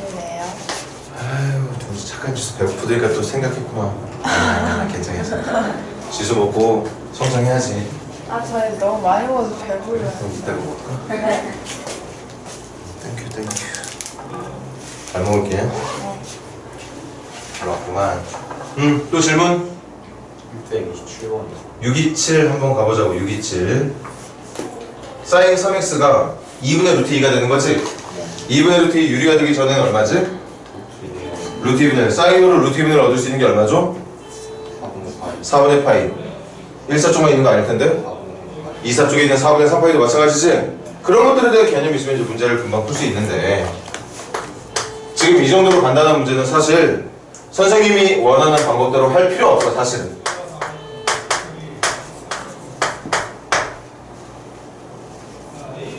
드실래요? 아유, 좀 착한 지수 배고프니까 또 생각했구만. 아니야, 괜찮아. 지수 먹고 성장해야지. 아, 저희 너무 많이 먹어서 배불러요. 그럼 이따가 먹을까? 네. 땡큐. 잘 먹을게. 네. 잘 왔구만. 또 질문? 627번. 627 한번 가보자고. 627 사인 3x가 2분의 루트 2가 되는 거지? 2분의 루트 2 유리가 되기 전에는 얼마지? 루트 2분의 사인으로 루트 2분의를 얻을 수 있는 게 얼마죠? 4분의 파이 1사 쪽만 있는 거 아닐 텐데? 2사 쪽에 있는 4분의 3파이도 마찬가지지? 그런 것들에 대한 개념이 있으면 이제 문제를 금방 풀 수 있는데 지금 이 정도로 간단한 문제는 사실 선생님이 원하는 방법대로 할 필요 없어 사실은.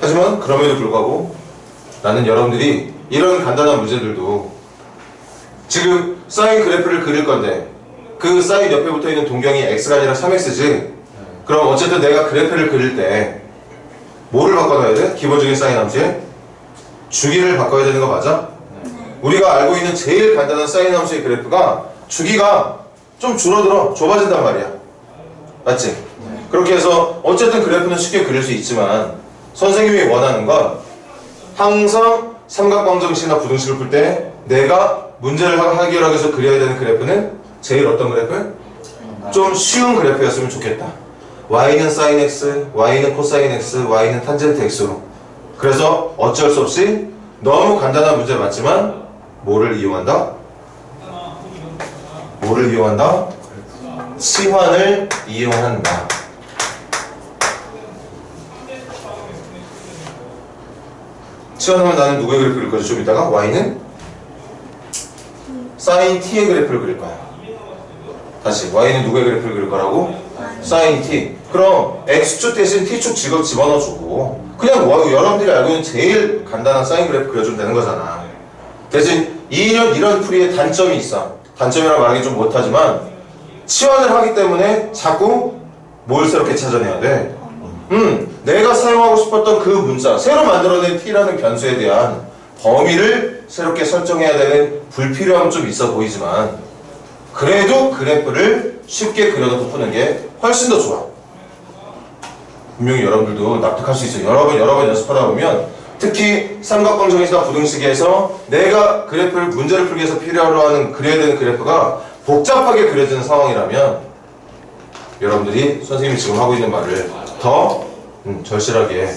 하지만 그럼에도 불구하고 나는 여러분들이 이런 간단한 문제들도 지금 사인 그래프를 그릴 건데 그 사인 옆에 붙어있는 동경이 x가 아니라 3x지. 그럼 어쨌든 내가 그래프를 그릴 때 뭐를 바꿔놔야 돼? 기본적인 사인 함수에 주기를 바꿔야 되는 거 맞아? 우리가 알고 있는 제일 간단한 사인 함수의 그래프가 주기가 좀 줄어들어 좁아진단 말이야. 맞지? 그렇게 해서 어쨌든 그래프는 쉽게 그릴 수 있지만 선생님이 원하는 건 항상 삼각방정식이나 부등식을 풀 때 내가 문제를 해결하기 위해서 그려야 되는 그래프는 제일 어떤 그래프? 좀 쉬운 그래프였으면 좋겠다. y는 sin x, y는 코사인 x, y는 탄젠트 x로. 그래서 어쩔 수 없이 너무 간단한 문제 맞지만 뭐를 이용한다? 뭐를 이용한다? 치환을 이용한다. 치환하면 나는 누구의 그래프 그릴 거지? 좀 이따가 y는 sin t의 그래프를 그릴 거야. 다시 y는 누구의 그래프를 그릴 거라고? sin t. 그럼 x축 대신 t축 집어넣어주고 그냥 여러분들이 알고 있는 제일 간단한 사인 그래프 그려주면 되는 거잖아. 대신 이런 풀이에 단점이 있어. 단점이라 말하기 좀 못하지만 치환을 하기 때문에 자꾸 뭘 새롭게 찾아내야 돼? 내가 사용하고 싶었던 그 문자, 새로 만들어낸 t라는 변수에 대한 범위를 새롭게 설정해야 되는 불필요함은 좀 있어 보이지만 그래도 그래프를 쉽게 그려놓고 푸는 게 훨씬 더 좋아. 분명히 여러분들도 납득할 수 있어요. 여러 번 연습하다 보면 특히 삼각방정식이나 부등식에서 내가 그래프를 문제를 풀기 위해서 필요로 하는 그려야 되는 그래프가 복잡하게 그려지는 상황이라면 여러분들이 선생님이 지금 하고 있는 말을 더 절실하게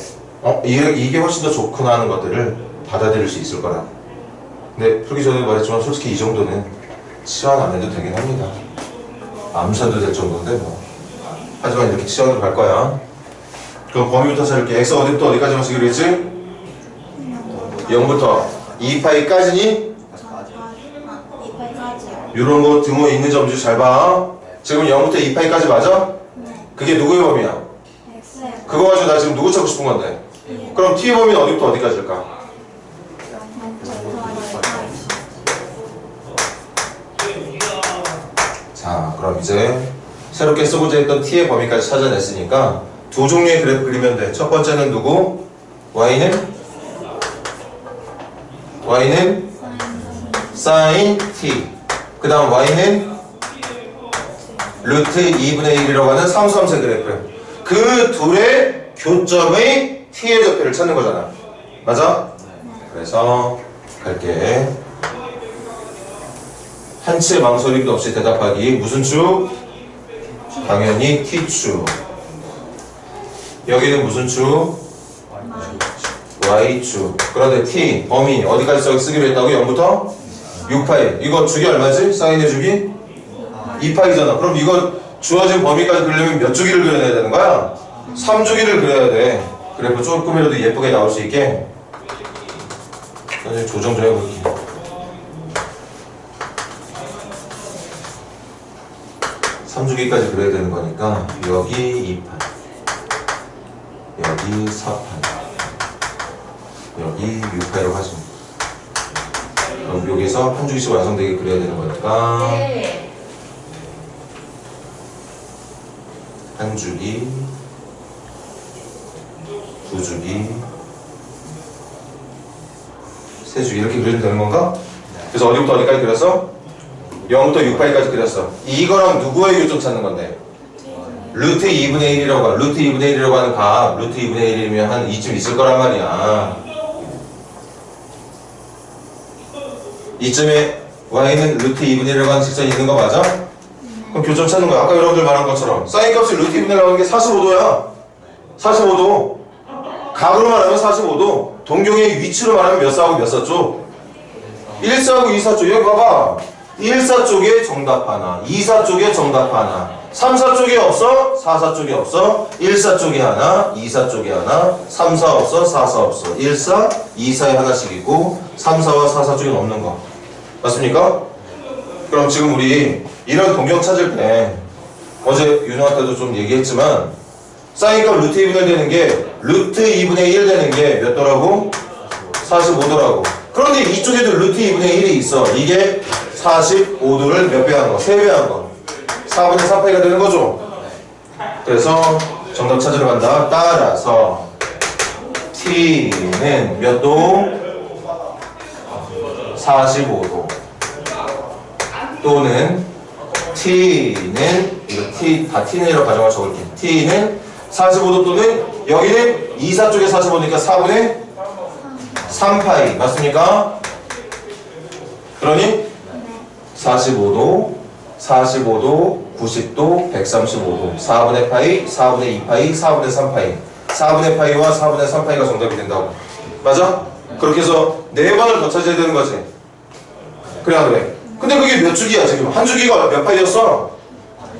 이게 훨씬 더 좋구나 하는 것들을 받아들일 수 있을 거라. 근데 풀기 전에 말했지만 솔직히 이 정도는 치환 안 해도 되긴 합니다. 암수해도 될 정도인데 뭐. 하지만 이렇게 치환으로 갈 거야. 그럼 범위부터 세울게. x 어디부터 어디까지만 쓰기로 했지? 0부터 2파이까지니? 2파이까지요. 이런 거 등호에 있는 점주 잘 봐. 지금 0부터 2파이까지 맞아? 그게 누구의 범위야? X요. 그거 가지고 나 지금 누구 찾고 싶은 건데? 그럼 t의 범위는 어디부터 어디까지일까? 자, 그럼 이제 새롭게 쓰고자 했던 t의 범위까지 찾아냈으니까 두 종류의 그래프 그리면 돼. 첫 번째는 누구? y는 sin t. 그 다음 y는 루트 2분의 1이라고 하는 상수함수의 그래프. 그 둘의 교점의 t의 좌표를 찾는 거잖아. 맞아? 그래서 갈게. 한치의 망설임도 없이 대답하기. 무슨 축? 당연히 t축. 여기는 무슨 축? y축. 그런데 t 범위 어디까지 쓰기로 했다고? 0부터 6파이. 이거 주기 얼마지? 사인의 주기? 2파이잖아. 그럼 이거 주어진 범위까지 그리려면 몇 주기를 그려야 되는 거야? 3주기를 그려야 돼. 그래프 조금이라도 예쁘게 나올 수 있게 선생님 조정 좀 해볼게. (3주기까지) 그려야 되는 거니까 여기 2판, 여기 4판, 여기 6파이로 하죠. 그럼 여기서 한 주기씩 완성되게 그려야 되는 거니까 한 주기, 두 주기, 세 줄 이렇게 그려주면 되는 건가? 그래서 어디부터 어디까지 그렸어? 0부터 6파이까지 그렸어. 이거랑 누구의 교점 찾는 건데? 루트 2분의 1이라고 하 루트 2분의 1이라고 하는 값 루트 2분의 1이면 한 이쯤 있을 거란 말이야. 이쯤에 y는 루트 2분의 1이라고 하는 직선이 있는 거 맞아? 그럼 교점 찾는 거야. 아까 여러분들 말한 것처럼 사인 값이 루트 2분의 1이라고 하는 게 45도야 45도 각으로 말하면 45도 동경의 위치로 말하면 몇 사하고 몇 사쪽? 1사하고 2사 쪽 여기 봐봐 1사 쪽에 정답 하나 2사 쪽에 정답 하나 3사 쪽에 없어 4사 쪽에 없어 1사 쪽에 하나 2사 쪽에 하나 3사 없어 4사 없어 1사 2사에 하나씩 있고 3사와 4사 쪽에 없는 거 맞습니까? 그럼 지금 우리 이런 동경 찾을 때 어제 윤호한테도 좀 얘기했지만 사인값 루트 2분의 1 되는 게 루트 2분의 1 되는 게 몇 도라고? 45도라고. 그런데 이쪽에도 루트 2분의 1이 있어. 이게 45도를 몇 배 하는 거? 3배 하는 거. 4분의 3파이가 되는 거죠. 그래서 정답 찾으러 간다. 따라서 t는 몇 도? 45도. 또는 t는 이거 t 다 t는이라고 가정을 적을게. t는 45도 또는 여기는 2사 쪽에 45니까 4분의 3파이 맞습니까? 그러니 45도 90도 135도 4분의 파이 4분의 2파이 4분의 3파이 4분의 파이와 4분의 3파이가 정답이 된다고 맞아? 그렇게 해서 4번을 더 찾아야 되는 거지 그래야 그래 근데 그게 몇 주기야 지금 한 주기가 몇 파이였어?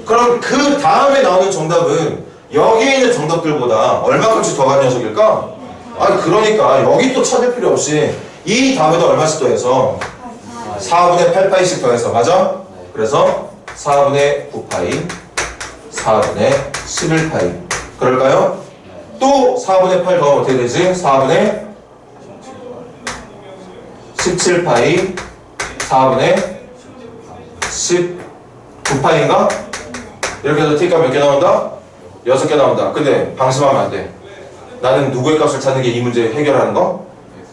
그럼 그 다음에 나오는 정답은 여기에 있는 정답들보다 얼마큼씩 더 간 녀석일까? 아니 그러니까 여기 또 찾을 필요 없이 이 다음에도 얼마씩 더해서 4분의 8파이씩 더해서 맞아? 그래서 4분의 9파이 4분의 11파이 그럴까요? 또 4분의 8 더하면 어떻게 되지? 4분의 17파이 4분의 19파이인가? 이렇게 해서 t값 몇 개 나온다? 6개 나온다. 근데 방심하면 안 돼. 나는 누구의 값을 찾는 게 이 문제 해결하는 거?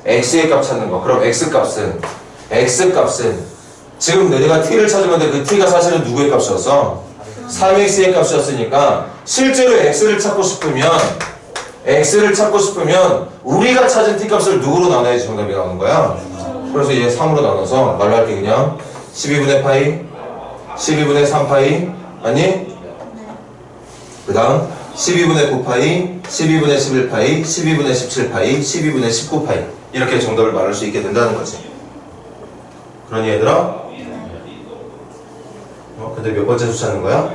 x의 값 찾는 거. 그럼 x값은 지금 내가 t를 찾으면 돼. 그 t가 사실은 누구의 값이었어? 3x의 값이었으니까 실제로 x를 찾고 싶으면 우리가 찾은 t값을 누구로 나눠야지 정답이 나오는 거야. 그래서 얘 3으로 나눠서 말로 할게 그냥 12분의 파이 12분의 3파이 아니? 그 다음 12분의 9파이 12분의 11파이 12분의 17파이 12분의 19파이 이렇게 정답을 말할 수 있게 된다는 거지. 그러니 얘들아 근데 몇 번째 수 찾는 거야?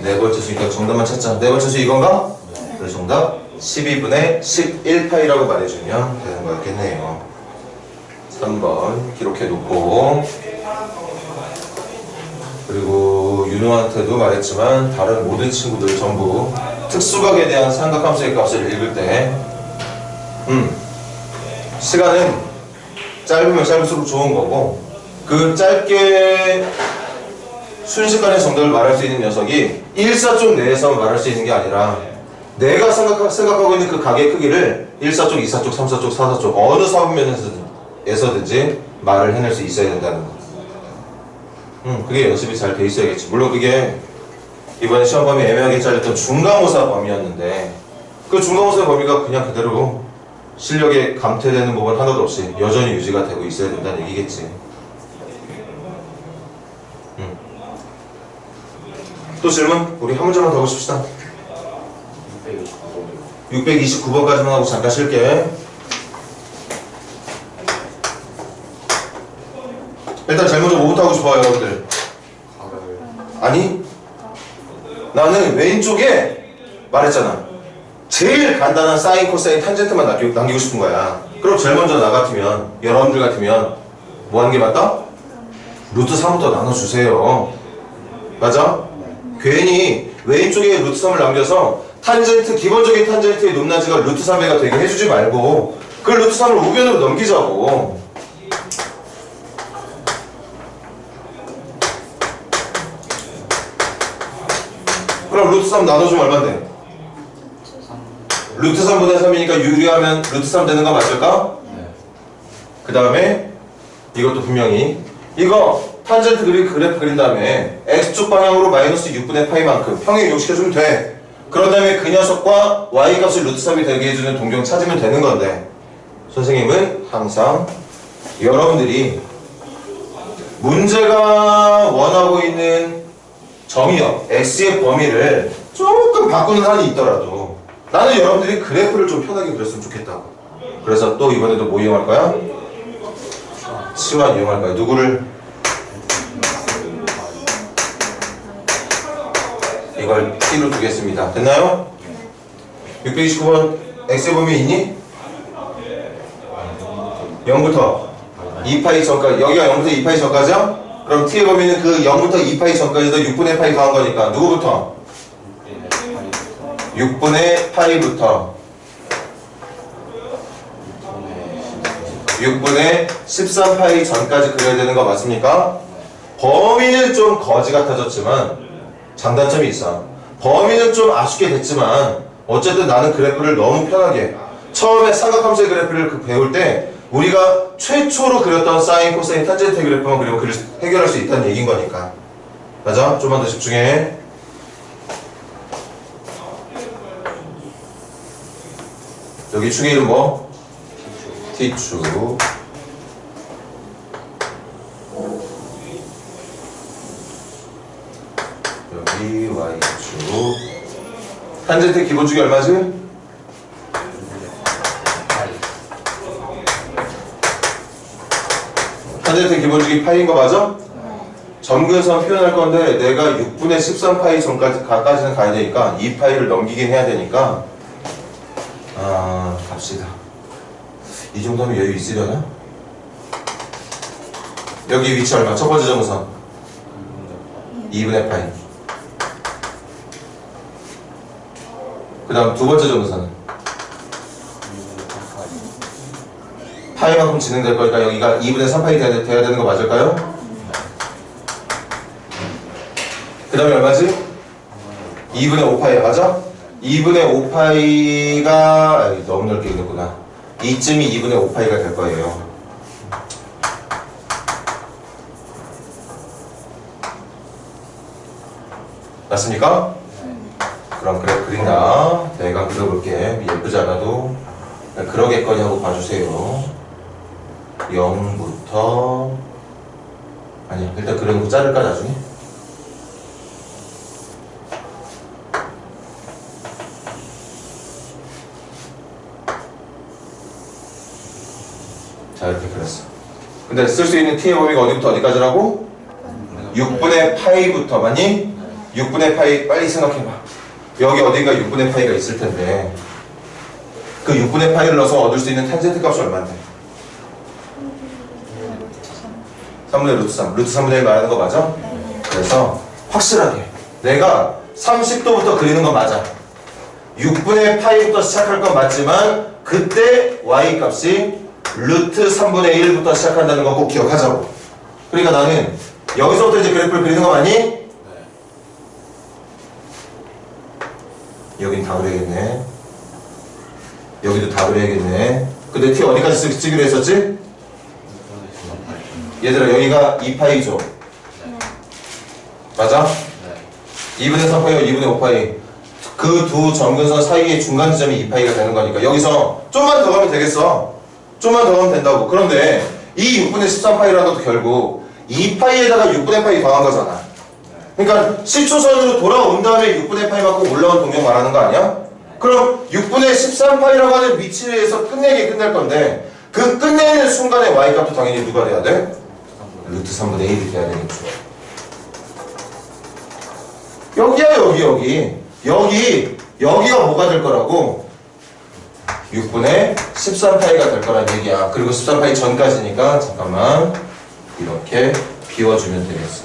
네 번째 수니까 정답만 찾자. 네 번째 수 이건가? 그래서 정답 12분의 11파이라고 말해주면 되는 거였겠네요. 3번 기록해 놓고 그리고 윤호한테도 말했지만 다른 모든 친구들 전부 특수각에 대한 삼각함수의 값을 읽을 때 시간은 짧으면 짧을수록 좋은 거고 그 짧게 순식간에 정답을 말할 수 있는 녀석이 1사쪽 내에서 말할 수 있는 게 아니라 내가 생각하고 있는 그 각의 크기를 1사쪽, 2사쪽, 3사쪽, 4사쪽 어느 사분면에서든지 말을 해낼 수 있어야 된다는 거. 그게 연습이 잘 돼 있어야겠지. 물론 그게 이번에 시험 범위 애매하게 잘렸던 중간고사 범위였는데 그 중간고사 범위가 그냥 그대로 실력에 감퇴되는 부분 하나도 없이 여전히 유지가 되고 있어야 된다는 얘기겠지. 또 질문? 우리 한 문제만 더 보십시다. 629번까지만 하고 잠깐 쉴게. 일단 제일 먼저 뭐부터 하고 싶어요 여러분들? 아니 나는 왼쪽에 말했잖아 제일 간단한 사인, 코사인, 탄젠트만 남기고 싶은 거야. 그럼 제일 먼저 나 같으면 여러분들 같으면 뭐 하는 게 맞다? 루트 3부터 나눠주세요. 맞아? 괜히 왼쪽에 루트 3을 남겨서 탄젠트, 기본적인 탄젠트의 높낮이가 루트 3배가 되게 해주지 말고 그 루트 3을 우변으로 넘기자고. 그럼 루트 3 나눠주면 얼만데? 루트 3분의 3이니까 유리하면 루트 3 되는 거 맞을까? 그 다음에 이것도 분명히 이거 탄젠트 그래프 그린 다음에 x축 방향으로 마이너스 6분의 파이만큼 평행 이동시켜주면 돼. 그런 다음에 그 녀석과 y 값을 루트 3이 되게 해주는 동경 찾으면 되는 건데 선생님은 항상 여러분들이 문제가 원하고 있는 점이요 x의 범위를 조금 바꾸는 한이 있더라도 나는 여러분들이 그래프를 좀 편하게 그렸으면 좋겠다고. 그래서 또 이번에도 뭐 이용할 거야? 치환 이용할 거야. 누구를? 이걸 t로 두겠습니다. 됐나요? 629번 x의 범위 있니? 0부터 2파이 전까지. 여기가 0부터 2파이 전까지야? 그럼 t의 범위는 그 0부터 2파이 전까지도 6분의 파이 더한 거니까 누구부터? 6분의 파이부터 6분의 13파이 전까지 그려야 되는 거 맞습니까? 범위는 좀 거지 같아졌지만 장단점이 있어. 범위는 좀 아쉽게 됐지만 어쨌든 나는 그래프를 너무 편하게 처음에 삼각함수의 그래프를 배울 때 우리가 최초로 그렸던 사인, 코사인, 탄젠트 그래프만 그리고 해결할 수 있다는 얘기인 거니까. 맞아? 좀만 더 집중해. 여기 축의 이름 뭐? T축. 여기 Y축. 탄젠트 기본축이 얼마지? 탄젠트 기본축이 파이인 거 맞아? 점근선 표현할 건데 내가 6분의 13파이 전까지는 가야 되니까 2파이를 넘기긴 해야 되니까 갑시다. 이 정도면 여유 있으려나? 여기 위치 얼마? 첫 번째 점선 2분의 파이. 그 다음 두 번째 점선은 파이만큼 진행될 거니까 여기가 2분의 3파이 돼야 되는 거 맞을까요? 그 다음에 얼마지? 2분의 5파이 맞아? 2분의 5파이가 너무 넓게 그렸구나. 이쯤이 2분의 5파이가 될 거예요. 맞습니까? 그럼 그래 그린다. 내가 그려볼게. 예쁘지 않아도 그러겠거니 하고 봐주세요. 0부터 아니 일단 그려놓고 자를까 나중에? 자 이렇게 그렸어. 근데 쓸 수 있는 t의 범위가 어디부터 어디까지라고? 6분의 파이부터 맞니? 6분의 파이 빨리 생각해봐. 여기 어딘가 6분의 파이가 있을 텐데 그 6분의 파이를 넣어서 얻을 수 있는 탄젠트 값이 얼마인데? 3분의 루트 3. 루트 3분의 1 말하는 거 맞아? 그래서 확실하게 내가 30도부터 그리는 건 맞아. 6분의 파이부터 시작할 건 맞지만 그때 y 값이 루트 3분의 1부터 시작한다는 거 꼭 기억하자고. 그러니까 나는 여기서부터 이제 그래프를 그리는 거 맞니? 여긴 다 그려야겠네. 여기도 다 그려야겠네. 근데 t 어디까지 쓰기로 했었지? 얘들아 여기가 2파이죠? 맞아? 2분의 3파이와 2분의 5파이 그 두 점근선 사이의 중간 지점이 2파이가 되는 거니까 여기서 좀만 더 가면 되겠어. 좀만 더 가면 된다고. 그런데 이 6분의 13파이라는 것도 결국 2파이에다가 6분의 파이 더한 거잖아. 그러니까 시초선으로 돌아온 다음에 6분의 파이만큼 올라온 동력 말하는 거 아니야? 그럼 6분의 13파이라고 하는 위치에서 끝내게 끝낼 건데 그 끝내는 순간에 y값도 당연히 누가 돼야 돼? 루트 3분의 1이 돼야 되겠죠. 여기야 여기가 뭐가 될 거라고? 6분의 13파이가 될 거란 얘기야. 그리고 13파이 전까지니까 잠깐만 이렇게 비워주면 되겠어.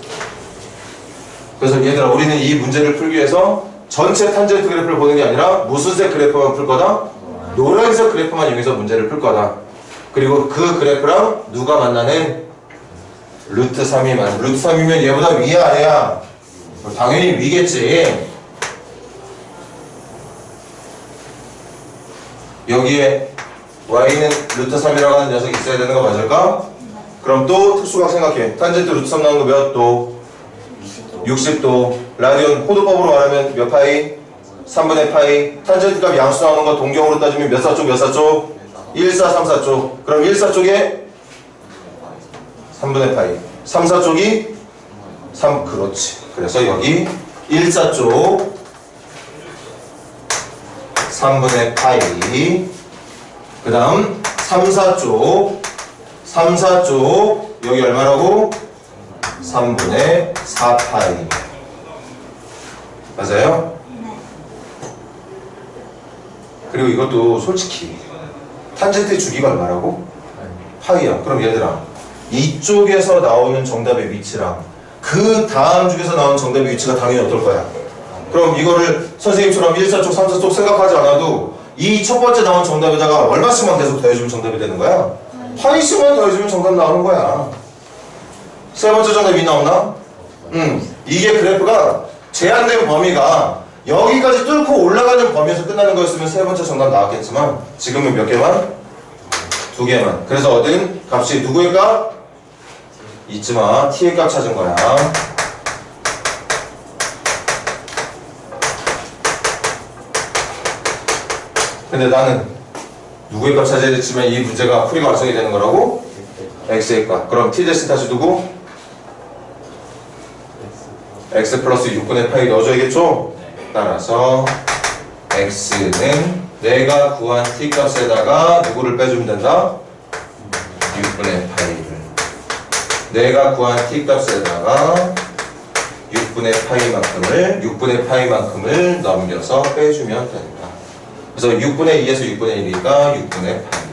그래서 얘들아 우리는 이 문제를 풀기 위해서 전체 탄젠트 그래프를 보는 게 아니라 무슨 색 그래프만 풀 거다? 노란색 그래프만 이용해서 문제를 풀 거다. 그리고 그 그래프랑 누가 만나는? 루트 3이 만나. 루트 3이면 얘보다 위야 아래야? 당연히 위겠지. 여기에 y는 루트 3이라고 하는 녀석이 있어야 되는 거 맞을까? 그럼 또 특수각 생각해. 탄젠트 루트 3 나오는 거 몇 도? 60도. 라디온 호도법으로 말하면 몇 파이? 3분의 파이. 탄젠트 값 양수 나오는 거 동경으로 따지면 몇 사쪽 몇 사쪽? 1, 4, 3, 4쪽. 그럼 1, 4쪽에 3분의 파이. 3, 4쪽이 3, 그렇지. 그래서 여기 1, 4쪽 3분의 파이. 그 다음 3, 4쪽 3, 4쪽 여기 얼마라고? 3분의 4파이. 맞아요? 그리고 이것도 솔직히 탄젠트의 주기가 얼마라고? 파이야. 그럼 얘들아 이쪽에서 나오는 정답의 위치랑 그 다음 쪽에서 나오는 정답의 위치가 당연히 어떨 거야? 그럼 이거를 선생님처럼 1, 4쪽, 3, 4쪽 생각하지 않아도 이 첫 번째 나온 정답에다가 얼마씩만 계속 더해주면 정답이 되는 거야? 파이씩만 더해주면 정답 나오는 거야. 세 번째 정답이 나오나? 이게 그래프가 제한된 범위가 여기까지 뚫고 올라가는 범위에서 끝나는 거였으면 세 번째 정답 나왔겠지만 지금은 몇 개만? 2개만. 그래서 얻은 값이 누구의 값? 잊지마. t의 값 찾은 거야. 근데 나는 누구의 값 찾아야 됐지만 이 문제가 풀이가 완성이 되는 거라고? x의 값. 그럼 t 대신 다시 두고 x 플러스 6분의 파이 넣어줘야겠죠? 따라서 x는 내가 구한 t 값에다가 누구를 빼주면 된다? 6분의 파이를. 내가 구한 t 값에다가 6분의 파이만큼을 넘겨서 빼주면 된다. 그래서 6분의 2에서 6분의 1이니까 6분의 파이.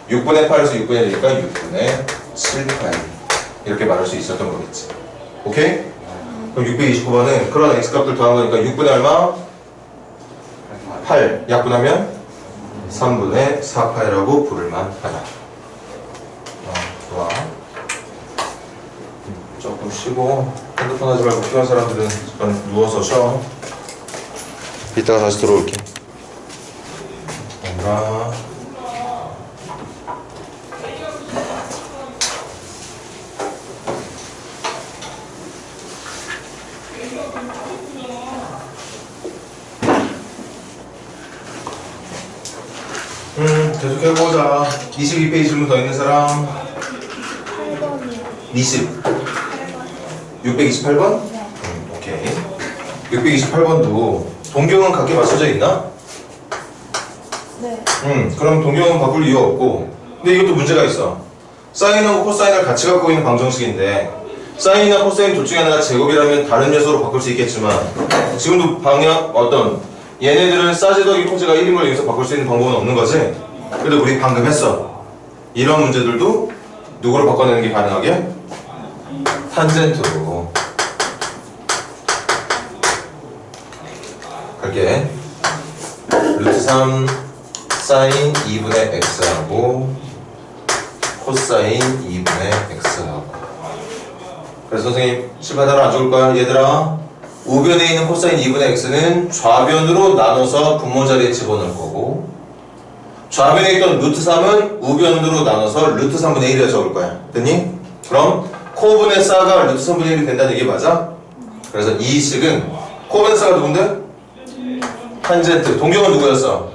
6분의 8에서 6분의 1이니까 6분의 7파이. 이렇게 말할 수 있었던 거겠지. 오케이? 그럼 629번은 그런 x값들 더한 거니까 6분의 얼마? 8. 약분하면 3분의 4파이라고 부를만 하다. 좋아. 조금 쉬고 핸드폰 하지 말고 필요한 사람들은 잠깐 누워서 쉬어. 이따가 다시 들어올게. 뭔가 계속 해보자. 22페이지 질문 더 있는 사람? 20. 628번? 오케이. 628번도 동경은 각기 맞춰져 있나? 네. 그럼 동경은 바꿀 이유 없고. 근데 이것도 문제가 있어. 사인하고 코사인을 같이 갖고 있는 방정식인데 사인이나 코사인 둘 중에 하나가 제곱이라면 다른 요소로 바꿀 수 있겠지만 지금도 방향 어떤 얘네들은 싸제 더하기 코제가 1인 걸 여기서 바꿀 수 있는 방법은 없는 거지? 근데 우리 방금 했어. 이런 문제들도 누구로 바꿔내는 게 가능하게? 탄젠트로. 갈게. 루트 3 사인 2분의 x하고 코사인 2분의 x하고. 그래서 선생님 실바다로 안 적을 거야. 얘들아 우변에 있는 코사인 2분의 x는 좌변으로 나눠서 분모 자리에 집어넣을 거고 좌변에 있던 루트 3은 우변으로 나눠서 루트 3분의 1에 적을 거야. 됐니? 그럼 코분의 싸가 루트 3분의 1이 된다는 얘기 맞아? 그래서 이 식은 코분의 싸가 누군데? 탄젠트. 동경은 누구였어?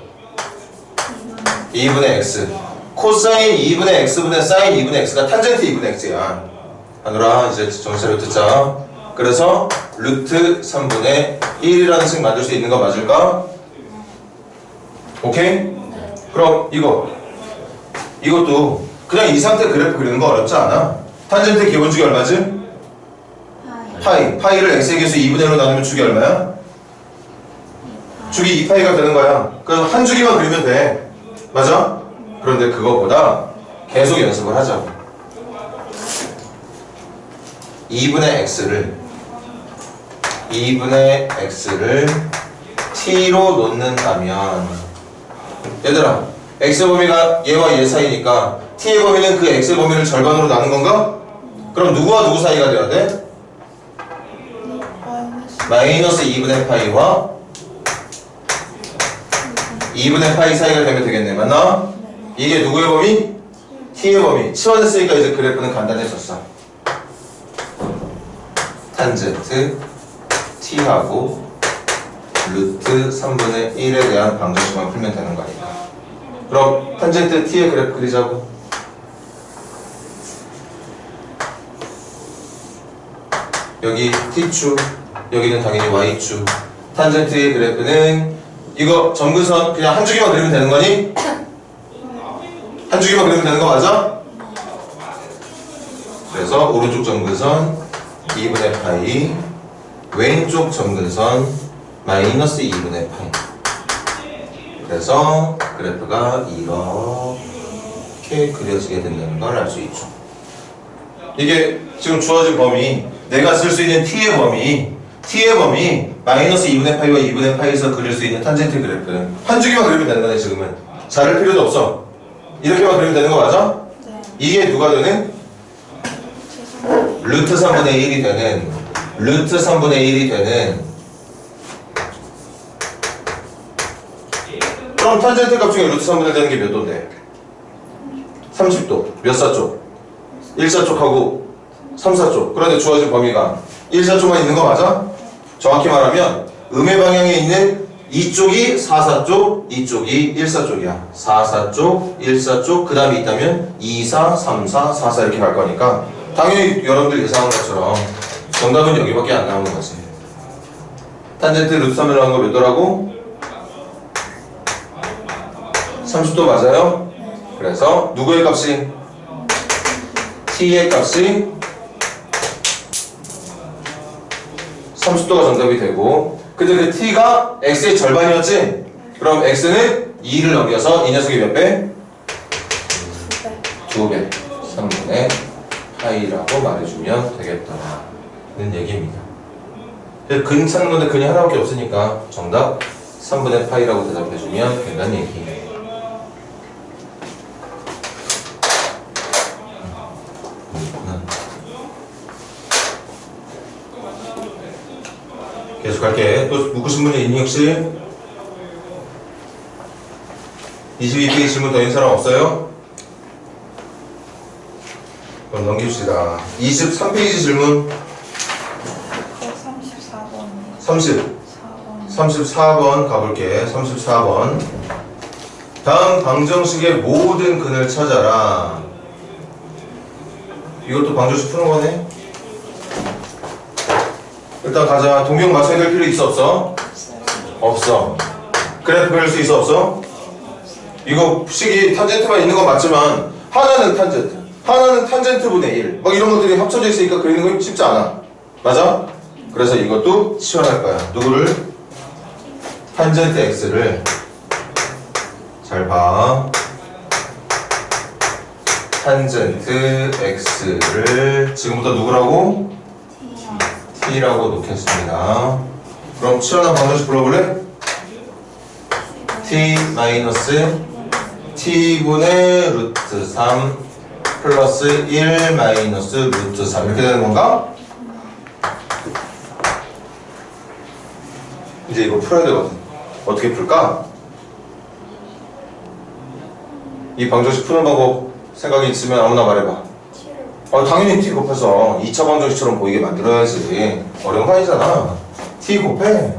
2분의 x. 코사인 2분의 x분의 사인 2분의 x가 탄젠트 2분의 x야. 하늘아 이제 정신 차려 듣자. 그래서 루트 3분의 1이라는 식 만들 수 있는 거 맞을까? 오케이? 그럼 이것도 그냥 이 상태 그래프 그리는 거 어렵지 않아. 탄젠트 기본축이 얼마지? 파이를 x의 개수 2분의 1로 나누면 축이 얼마야? 축이 2파이가 되는 거야. 그래서 한 주기만 그리면 돼. 맞아? 그런데 그거보다 계속 연습을 하자고. 2분의 x를 t로 놓는다면 얘들아 x의 범위가 얘와 얘 사이니까 t의 범위는 그 x의 범위를 절반으로 나눈 건가? 그럼 누구와 누구 사이가 돼야 돼? 마이너스 2분의 파이와 2 2분의 파이 사이가 되면 되겠네. 맞나? 이게 누구의 범위? t의 범위. 치환했으니까 이제 그래프는 간단해졌어. 탄젠트 t하고 루트 3분의 1에 대한 방정식만 풀면 되는 거니까. 그럼 탄젠트 t의 그래프 그리자고. 여기 t축, 여기는 당연히 y축. 탄젠트의 그래프는 이거 점근선 그냥 한 주기만 그리면 되는 거니? 한 주기만 그리면 되는 거 맞아? 그래서 오른쪽 점근선 2분의 파이, 왼쪽 점근선 마이너스 2분의 파이. 그래서 그래프가 이렇게 그려지게 된다는 걸 알 수 있죠. 이게 지금 주어진 범위, 내가 쓸 수 있는 t의 범위 마이너스 2분의 파이와 2분의 파이에서 그릴 수 있는 탄젠트 그래프. 한 주기만 그리면 되는 거네. 지금은 자를 필요도 없어. 이렇게만 그리면 되는 거 맞아? 네. 이게 누가 되는? 루트 3분의 1이 되는, 루트 3분의 1이 되는. 그럼 탄젠트 값 중에 루트 3분의 1 되는 게 몇 도인데? 30도. 몇 사쪽? 1사쪽하고 3사쪽. 그런데 주어진 범위가 1사쪽만 있는 거 맞아? 정확히 말하면 음의 방향에 있는 이쪽이 4사쪽, 이쪽이 1사쪽이야. 4사쪽, 1사쪽, 그 다음에 있다면 2, 4, 3, 4, 4, 4 이렇게 갈 거니까 당연히 여러분들 예상한 것처럼 정답은 여기밖에 안 나오는 거지. 탄젠트 루트 3을 나온 거 몇 도라고? 30도 맞아요? 그래서 누구의 값이? t의 값이 30도가 정답이 되고, 근데 그 t가 x의 절반이었지? 그럼 x는 2를 넘겨서 이 녀석이 몇 배? 2배. 3분의 파이라고 말해주면 되겠다는 얘기입니다. 근 찾는 건데 근이 하나밖에 없으니까 정답 3분의 파이라고 대답해주면 된다는 얘기예요. 계속 갈게. 또 묻고싶은 분이 있니 혹시? 22페이지 질문 더 있는 사람 없어요? 그럼 넘깁시다. 23페이지 질문. 34번이요. 34번 가볼게. 34번. 다음 방정식의 모든 근을 찾아라. 이것도 방정식 푸는 거네? 일단 가자. 동경 맞춰야 될 필요 있어 없어? 없어. 그래프 그릴 수 있어 없어? 이거 식이 탄젠트만 있는 건 맞지만 하나는 탄젠트, 하나는 탄젠트분의 1 막 이런 것들이 합쳐져 있으니까 그리는 건 쉽지 않아. 맞아? 그래서 이것도 치환할 거야. 누구를? 탄젠트 x를. 잘 봐. 탄젠트 x를 지금부터 누구라고? t라고 놓겠습니다. 그럼 치환한 방정식 불러볼래? t 마이너스 t분의 루트 3 플러스 1 마이너스 루트 3 이렇게 되는 건가? 이제 이거 풀어야 되거든. 어떻게 풀까? 이 방정식 푸는 방법 생각이 있으면 아무나 말해봐. 당연히 t 곱해서 2차 방정식처럼 보이게 만들어야지. 어려운 거 아니잖아. t 곱해.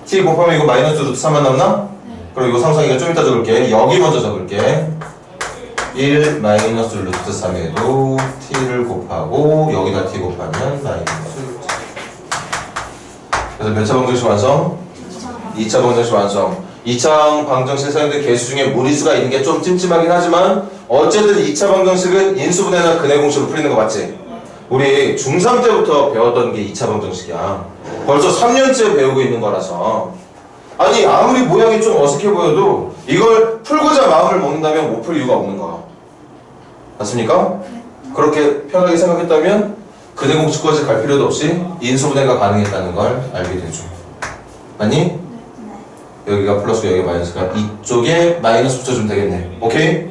t 곱하면 이거 마이너스 루트 3만 남나? 그럼 이거 상상이가 좀 이따 적을게. 여기 먼저 적을게. 1 마이너스 루트 3에도 t를 곱하고 여기다 t 곱하면 마이너스 루트 3. 그래서 몇 차 방정식 완성? 2차 방정식 완성. 2차 방정식에 사용된 개수 중에 무리수가 있는 게 좀 찜찜하긴 하지만 어쨌든 2차 방정식은 인수분해나 근해 공식으로 풀리는 거 맞지? 우리 중3 때부터 배웠던 게 2차 방정식이야. 벌써 3년째 배우고 있는 거라서. 아니 아무리 모양이 좀 어색해 보여도 이걸 풀고자 마음을 먹는다면 못 풀 이유가 없는 거야. 맞습니까? 그렇게 편하게 생각했다면 근해 공식까지 갈 필요도 없이 인수분해가 가능했다는 걸 알게 되죠. 맞니? 여기가 플러스고 여기가 마이너스가 이쪽에 마이너스 붙여주면 되겠네. 오케이?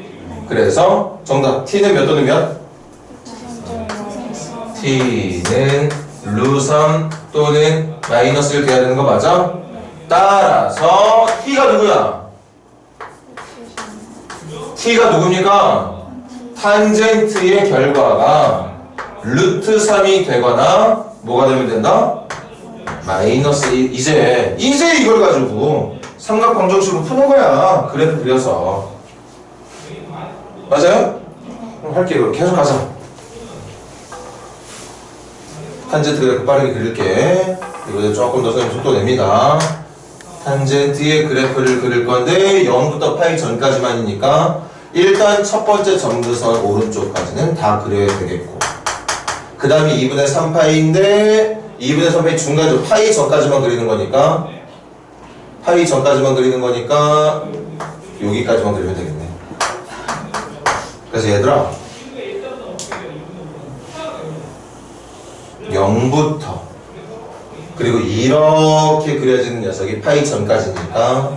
그래서 정답 t는 몇 또는 몇? t는 루3 또는 마이너스를 돼야 되는 거 맞아? 따라서 t가 누구야? t가 누굽니까? 탄젠트의 결과가 루트 3이 되거나 뭐가 되면 된다? 마이너스 1. 이제 이걸 가지고 삼각방정식으로 푸는 거야. 그래프 그려서. 맞아요? 그럼 할게요. 계속 가자. 탄젠트 그래프 빠르게 그릴게. 이거 조금 더 선생님 속도 냅니다. 탄젠트의 그래프를 그릴 건데 0부터 파이 전까지만이니까 일단 첫 번째 점도선 오른쪽까지는 다 그려야 되겠고, 그 다음에 2분의 3파이인데 2분의 3파이 중간 파이 전까지만 그리는 거니까 여기까지만 그리면 되겠네. 그래서 얘들아 0부터 그리고 이렇게 그려지는 녀석이 파이 전까지니까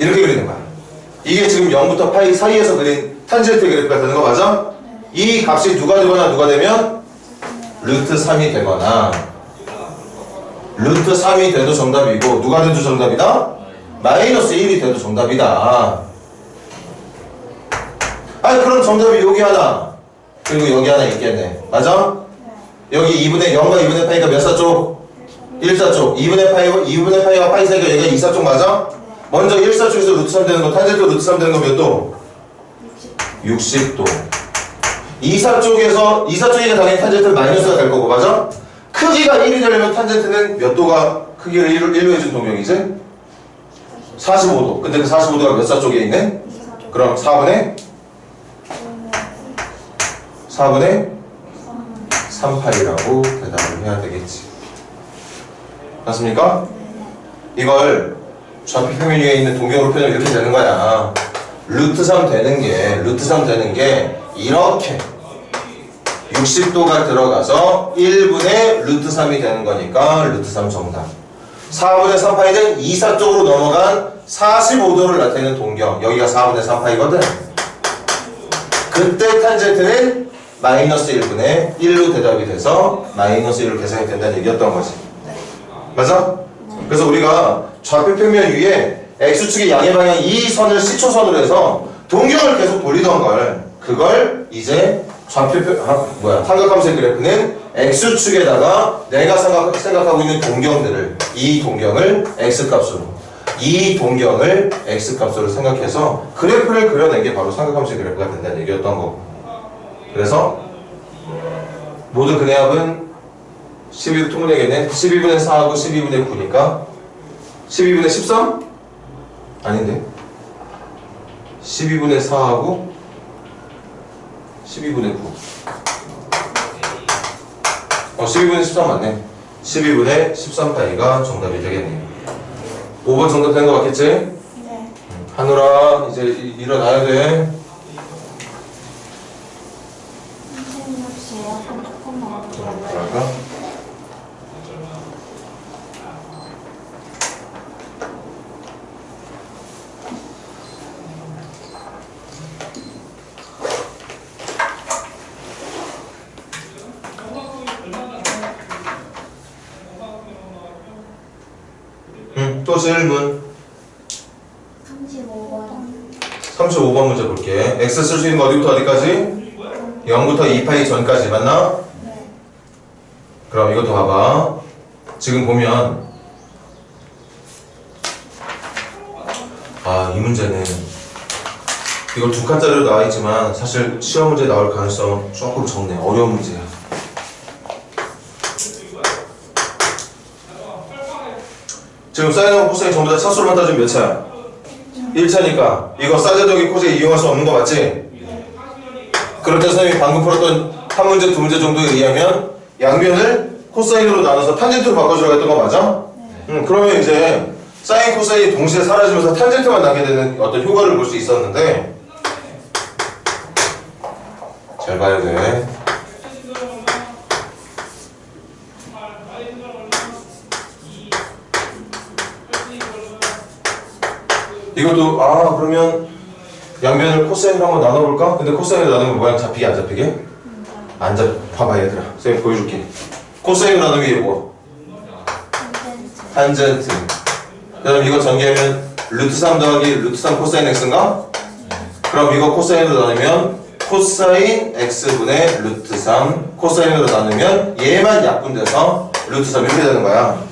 이렇게 그리는 거야. 이게 지금 0부터 파이 사이에서 그린 탄젠트 그래프가 되는 거 맞아? 이 값이 누가 되거나 누가 되면 루트 3이 되거나 루트 3이 돼도 정답이고 누가 돼도 정답이다? 마이너스 1이 돼도 정답이다. 아니 그럼 정답이 여기 하나 그리고 여기 하나 있겠네. 맞아? 여기 2분의 0과 2분의 파이가 몇 사쪽? 1사쪽. 2분의 파이와 파이 사이가 여기가 2사쪽 맞아? 먼저 1사쪽에서 루트 3 되는 거, 탄젠트 루트 3 되는 거 몇 도? 60도. 2사쪽이니까 당연히 탄젠트는 마이너스가 될 거고, 맞아? 크기가 1이 되려면 탄젠트는 몇 도가 크기를 1로 해준 동경이지? 45도. 근데 그 45도가 몇 사쪽에 있네? 그럼 4분의 3파이라고 대답을 해야 되겠지. 맞습니까? 이걸 좌표 표면 위에 있는 동경으로 표현하면 이렇게 되는 거야. 루트 3 되는 게 이렇게 60도가 들어가서 1분의 루트 3이 되는 거니까 루트 3 정답. 4분의 3파이는 2사 쪽으로 넘어간 45도를 나타내는 동경. 여기가 4분의 3파이거든. 그때 탄젠트는 마이너스 1분의 1로 대답이 돼서 마이너스 1로 계산이 된다는 얘기였던 거지. 맞아? 그래서 우리가 좌표 평면 위에 X축의 양의 방향 이 선을 시초선으로 해서 동경을 계속 돌리던 걸, 그걸 이제 삼각함수의 그래프는 X축에다가 내가 생각하고 있는 동경들을, 이 동경을 X값으로 생각해서 그래프를 그려낸 게 바로 삼각함수의 그래프가 된다는 얘기였던 거고. 그래서 모든 근의 합은 12도 통분해야겠네. 12분의 4하고 12분의 9니까 12분의 13? 아닌데 12분의 4하고 12분의 9 12분의 13 맞네. 12분의 13파이가 정답이 되겠네요. 5번 정답 된 거 맞겠지? 네. 하늘아 이제 일어나야 돼. 선생님 혹시 에어컨 조금만 그럴까? 또 질문 35번 문제 볼게. X 쓸 수 있는 거 어디부터 어디까지? 0부터 2파이 전까지 맞나? 네. 그럼 이것도 봐봐. 지금 보면 이 문제는 이거 두 칸짜리로 나와 있지만 사실 시험 문제 나올 가능성 조금 적네. 어려운 문제야. 지금 사인하고 코사인 전부 다 차수로만 따지면 몇 차야? 1차니까 이거 사제적인 코사인 이용할 수 없는 거 맞지? 그럴 때 선생님이 방금 풀었던 한 문제, 두 문제 정도에 의하면 양변을 코사인으로 나눠서 탄젠트로 바꿔주라고 했던 거 맞아? 그러면 이제 사인, 코사인이 동시에 사라지면서 탄젠트만 남게 되는 어떤 효과를 볼 수 있었는데 잘 봐야 돼. 이것도 그러면 양변을 코사인으로 한번 나눠볼까? 근데 코사인으로 나누면 모양 잡히게 안 잡히게? 봐봐 얘들아. 선생님 보여줄게. 코사인으로 나누는 게 뭐? 탄젠트. 그럼 이거 전개하면 루트 3 더하기 루트 3 코사인 x인가? 그럼 이거 코사인으로 나누면 코사인 x분의 루트 3 코사인으로 나누면 얘만 약분돼서 루트 3 이렇게 되는 거야.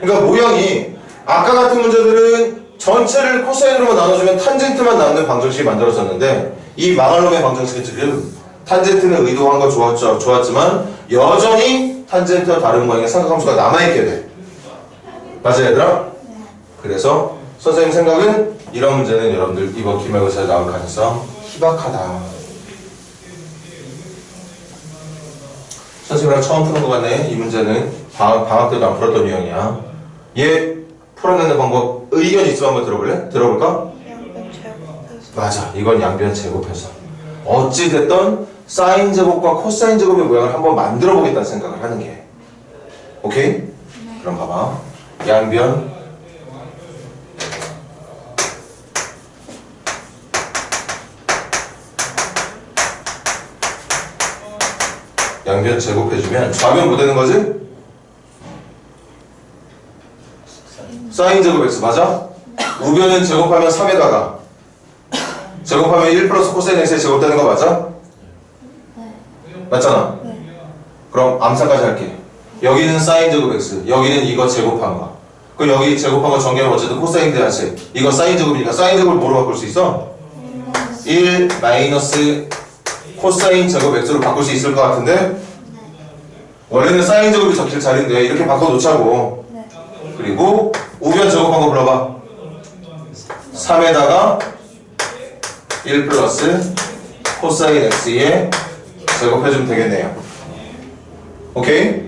그러니까 모양이 아까 같은 문제들은 전체를 코사인으로만 나눠주면 탄젠트만 남는 방정식이 만들어졌는데 이 망할 놈의 방정식은 지금 탄젠트는 의도한 거 좋았지만 여전히 탄젠트와 다른 모양의 삼각함수가 남아있게 돼. 맞아 얘들아? 그래서 선생님 생각은 이런 문제는 여러분들 이번 기말고사에 나올 가능성 희박하다. 선생님이랑 처음 푸는 것 같네. 이 문제는 방학 때도 안 풀었던 유형이야. 얘 풀어내는 방법 의견 있으면 한번 들어볼래? 들어볼까? 양변 제곱해서. 맞아. 이건 양변 제곱해서 어찌됐든 사인 제곱과 코사인 제곱의 모양을 한번 만들어 보겠다는 생각을 하는 게 오케이? 그럼 봐봐. 양변 양변 제곱해주면 좌변 뭐 되는 거지? 사인 제곱 x 맞아? 우변은 제곱하면 3에다가 제곱하면 1 플러스 코사인 x의 제곱되는 거 맞아? 맞잖아? 그럼 암산까지 할게. 여기는 사인 제곱 x, 여기는 이거 제곱한 거. 그럼 여기 제곱한 거 전개하면 어쨌든 코사인 대하체. 이거 사인 제곱이니까 사인 제곱을 뭐로 바꿀 수 있어? 1 마이너스 코사인 제곱 x로 바꿀 수 있을 것 같은데? 원래는 사인 제곱이 적힐 자리인데 이렇게 바꿔놓자고. 그리고 우변 제곱한 거 불러봐. 3에다가 1 플러스 코사인 x에 제곱해주면 되겠네요. 오케이?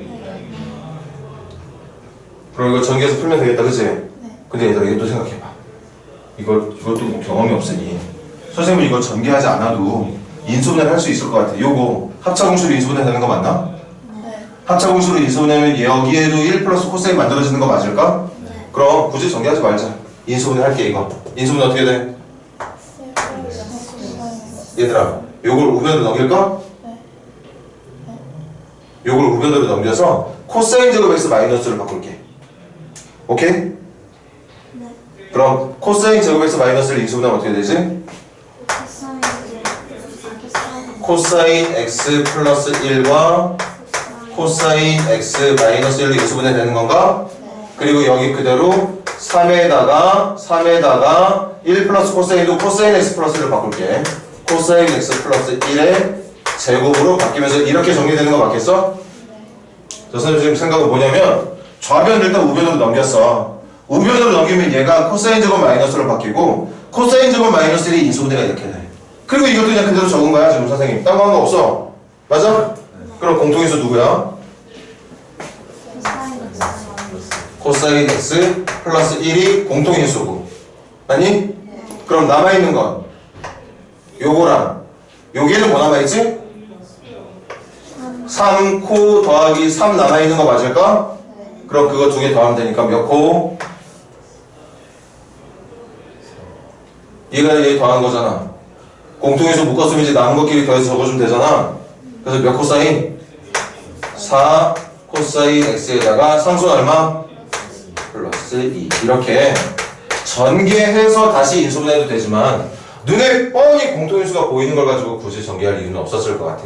그럼 이거 전개해서 풀면 되겠다, 그치? 근데 얘들아 이것도 생각해봐. 이것도 뭐 경험이 없으니 선생님은 이거 전개하지 않아도 인수분해를 할 수 있을 것 같아. 요거 합차공식으로 인수분해 되는 거 맞나? 합차공식으로 인수분해하면 여기에도 1 플러스 코사인 만들어지는 거 맞을까? 그럼 굳이 전개하지 말자. 인수분해 할게 이거. 인수분해 어떻게 돼? 얘들아 요걸 우변으로 넘길까? 요걸 우변으로 넘겨서 코사인 제곱 x 마이너스를 바꿀게. 오케이? 그럼 코사인 제곱 x 마이너스를 인수분하면 어떻게 되지? 코사인 x 플러스 1과 코사인 x 마이너스 1로 인수분해 되는 건가? 그리고 여기 그대로 3에다가 1 플러스 코사인도 코사인 x 플러스를 바꿀게. 코사인 x 플러스 1의 제곱으로 바뀌면서 이렇게 정리되는 거 맞겠어? 저 선생님 지금 생각은 뭐냐면 좌변을 일단 우변으로 넘겼어. 우변으로 넘기면 얘가 코사인 제곱 마이너스로 바뀌고 코사인 제곱 마이너스 1이 인수분해가 이렇게 돼. 그리고 이것도 그냥 그대로 적은 거야 지금 선생님. 딴 거 한 거 없어. 맞아? 그럼 공통인수 누구야? 코사인 x 플러스 1이 공통인수고 아니? 그럼 남아있는 건 요거랑 여기에는 뭐 남아있지? 3코 더하기 3 남아있는 거 맞을까? 그럼 그거 두 개 더하면 되니까 몇 코? 얘가 얘 더한 거잖아. 공통인수 묶었으면 이제 남은 것끼리 더해서 적어주면 되잖아. 그래서 몇 코사인? 4 코사인 x에다가 상수는 얼마? 플러스 2. 이렇게 전개해서 다시 인수분해도 되지만 눈에 뻔히 공통인수가 보이는 걸 가지고 굳이 전개할 이유는 없었을 것 같아.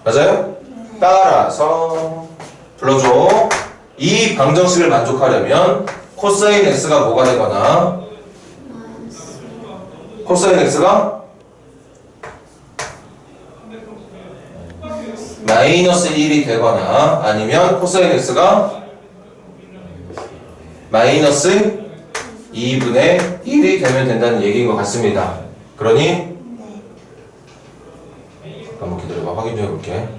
맞아요? 따라서 불러줘. 이 방정식을 만족하려면 코사인 x가 뭐가 되거나 코사인 x가 마이너스 1이 되거나 아니면 코사인 x가 마이너스 2분의 1이 되면 된다는 얘기인 것 같습니다. 그러니 한번 기다려봐. 확인 좀 해볼게.